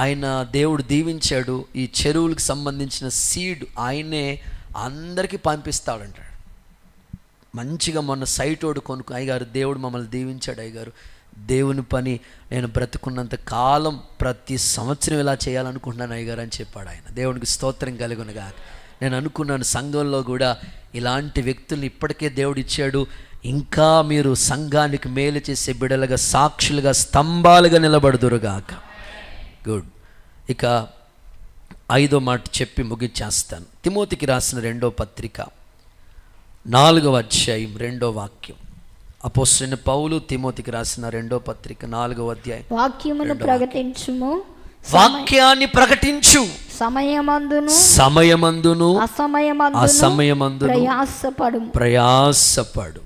ఆయన దేవుడు దీవించాడు. ఈ చెరువులకు సంబంధించిన సీడ్ ఆయనే అందరికీ పంపిస్తాడంటాడు. మంచిగా మొన్న సైట్ ఓడు కొనుక్కు, అయ్యగారు దేవుడు మమ్మల్ని దీవించాడు అయ్యగారు, దేవుని పని నేను బ్రతుకున్నంత కాలం ప్రతి సంవత్సరం ఇలా చేయాలనుకుంటున్నాను అయ్యగారు అని చెప్పాడు ఆయన. దేవునికి స్తోత్రం కలుగునుగా. నేను అనుకున్నాను సంఘంలో కూడా ఇలాంటి వ్యక్తుల్ని ఇప్పటికే దేవుడు ఇచ్చాడు. ఇంకా మీరు సంఘానికి మేలు చేసే బిడలుగా, సాక్షులుగా, స్తంభాలుగా నిలబడుదురుగాక. గుడ్. ఇక 5వ మాట చెప్పి ముగించేస్తాను. తిమోతికి రాసిన 2వ పత్రిక 4వ అధ్యాయం 2వ వాక్యం. అపోస్తలుడైన పౌలు తిమోతికి రాసిన 2వ పత్రిక 4వ అధ్యాయం. వాక్యమును ప్రకటించుము, వాక్యాన్ని ప్రకటించు, సమయమందును అసమయమందును ప్రయాసపడు.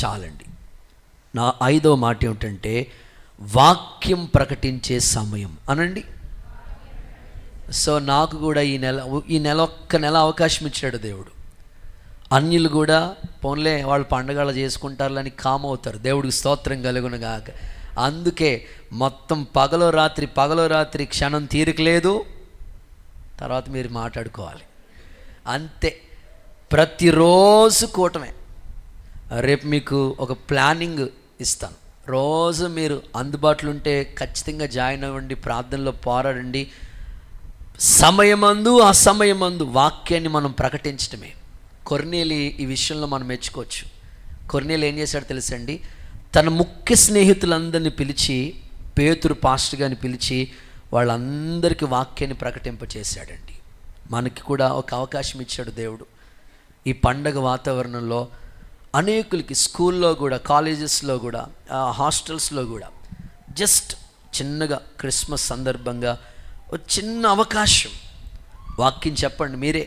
చాలండి. నా 5వ మాట ఏమిటంటే వాక్యం ప్రకటించే సమయం అనండి. సో నాకు కూడా ఈ నెల ఒక్క నెల అవకాశం ఇచ్చాడు దేవుడు. అన్యులు కూడా పోన్లే వాళ్ళు పండుగలు చేసుకుంటారులని కామవుతారు. దేవుడికి స్తోత్రం కలుగునుగాక. అందుకే మొత్తం పగలో రాత్రి క్షణం తీరికలేదు. తర్వాత మీరు మాట్లాడుకోవాలి అంతే. ప్రతిరోజు కూటమే. రేపు మీకు ఒక ప్లానింగ్ ఇస్తాను. రోజు మీరు అందుబాటులో ఉంటే ఖచ్చితంగా జాయిన్ అవ్వండి, ప్రార్థనలో పోరాడండి. సమయమందు అసమయమందు వాక్యాన్ని మనం ప్రకటించడమే. కొర్నేలి ఈ విషయంలో మనం మెచ్చుకోవచ్చు. కొర్నేలి ఏం చేశాడు తెలుసండి, తన ముఖ్య స్నేహితులందరినీ పిలిచి, పేతురు పాస్టర్ గారిని పిలిచి వాళ్ళందరికీ వాక్యాన్ని ప్రకటింపచేశాడండి. మనకి కూడా ఒక అవకాశం ఇచ్చాడు దేవుడు. ఈ పండగ వాతావరణంలో అనేకులకి స్కూల్లో కూడా, కాలేజెస్లో కూడా, హాస్టల్స్లో కూడా జస్ట్ చిన్నగా క్రిస్మస్ సందర్భంగా ఒక చిన్న అవకాశం వాక్యం చెప్పండి. మీరే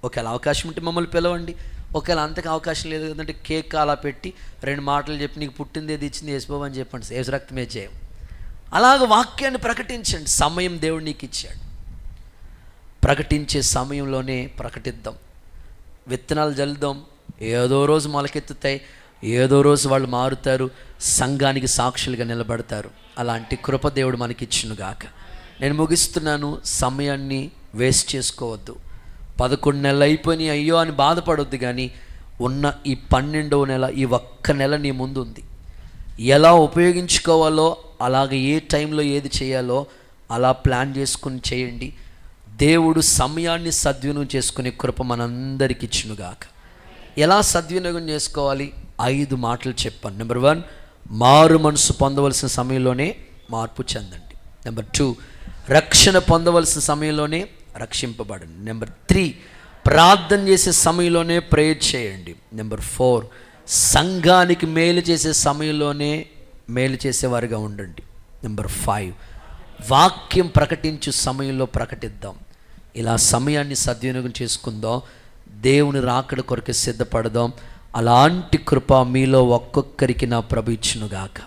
ఒకవేళ అవకాశం ఉంటే మమ్మల్ని పిలవండి. ఒకవేళ అంతకు అవకాశం లేదు కదంటే కేక్ అలా పెట్టి 2 మాటలు చెప్పి నీకు పుట్టింది ఏది ఇచ్చింది యేసుబాబు అని చెప్పండి. యేసు రక్తమే చేయం. అలాగ వాక్యాన్ని ప్రకటించండి. సమయం దేవుడు నీకు ఇచ్చాడు. ప్రకటించే సమయంలోనే ప్రకటిద్దాం. విత్తనాలు జల్లుదాం. ఏదో రోజు మొలకెత్తుతాయి, ఏదో రోజు వాళ్ళు మారుతారు, సంఘానికి సాక్షులుగా నిలబడతారు. అలాంటి కృప దేవుడు మనకి ఇచ్చునుగాక. నేను ముగిస్తున్నాను. సమయాన్ని వేస్ట్ చేసుకోవద్దు. 11 నెలలు అయిపోయినాయి అయ్యో అని బాధపడొద్దు. కానీ ఉన్న ఈ 12వ నెల, ఈ ఒక్క నెల నీ ముందు ఉంది. ఎలా ఉపయోగించుకోవాలో, అలాగే ఏ టైంలో ఏది చేయాలో అలా ప్లాన్ చేసుకుని చేయండి. దేవుడు సమయాన్ని సద్వినియోగం చేసుకునే కృప మనందరికి ఇచ్చునుగాక. ఎలా సద్వినియోగం చేసుకోవాలి? 5 మాటలు చెప్పాను. నెంబర్ 1, మారు మనసు పొందవలసిన సమయంలోనే మార్పు చెందండి. నెంబర్ 2, రక్షణ పొందవలసిన సమయంలోనే రక్షింపబడండి. నెంబర్ 3, ప్రార్థన చేసే సమయంలోనే ప్రేయర్ చేయండి. నెంబర్ 4, సంఘానికి మేలు చేసే సమయంలోనే మేలు చేసేవారుగా ఉండండి. నెంబర్ 5, వాక్యం ప్రకటించు సమయంలో ప్రకటిద్దాం. ఇలా సమయాన్ని సద్వినియోగం చేసుకుందాం. దేవుని రాకడ కొరకు సిద్ధపడదాం. అలాంటి కృప మీలో ఒక్కొక్కరికి నా ప్రభు ఇచ్చునుగాక.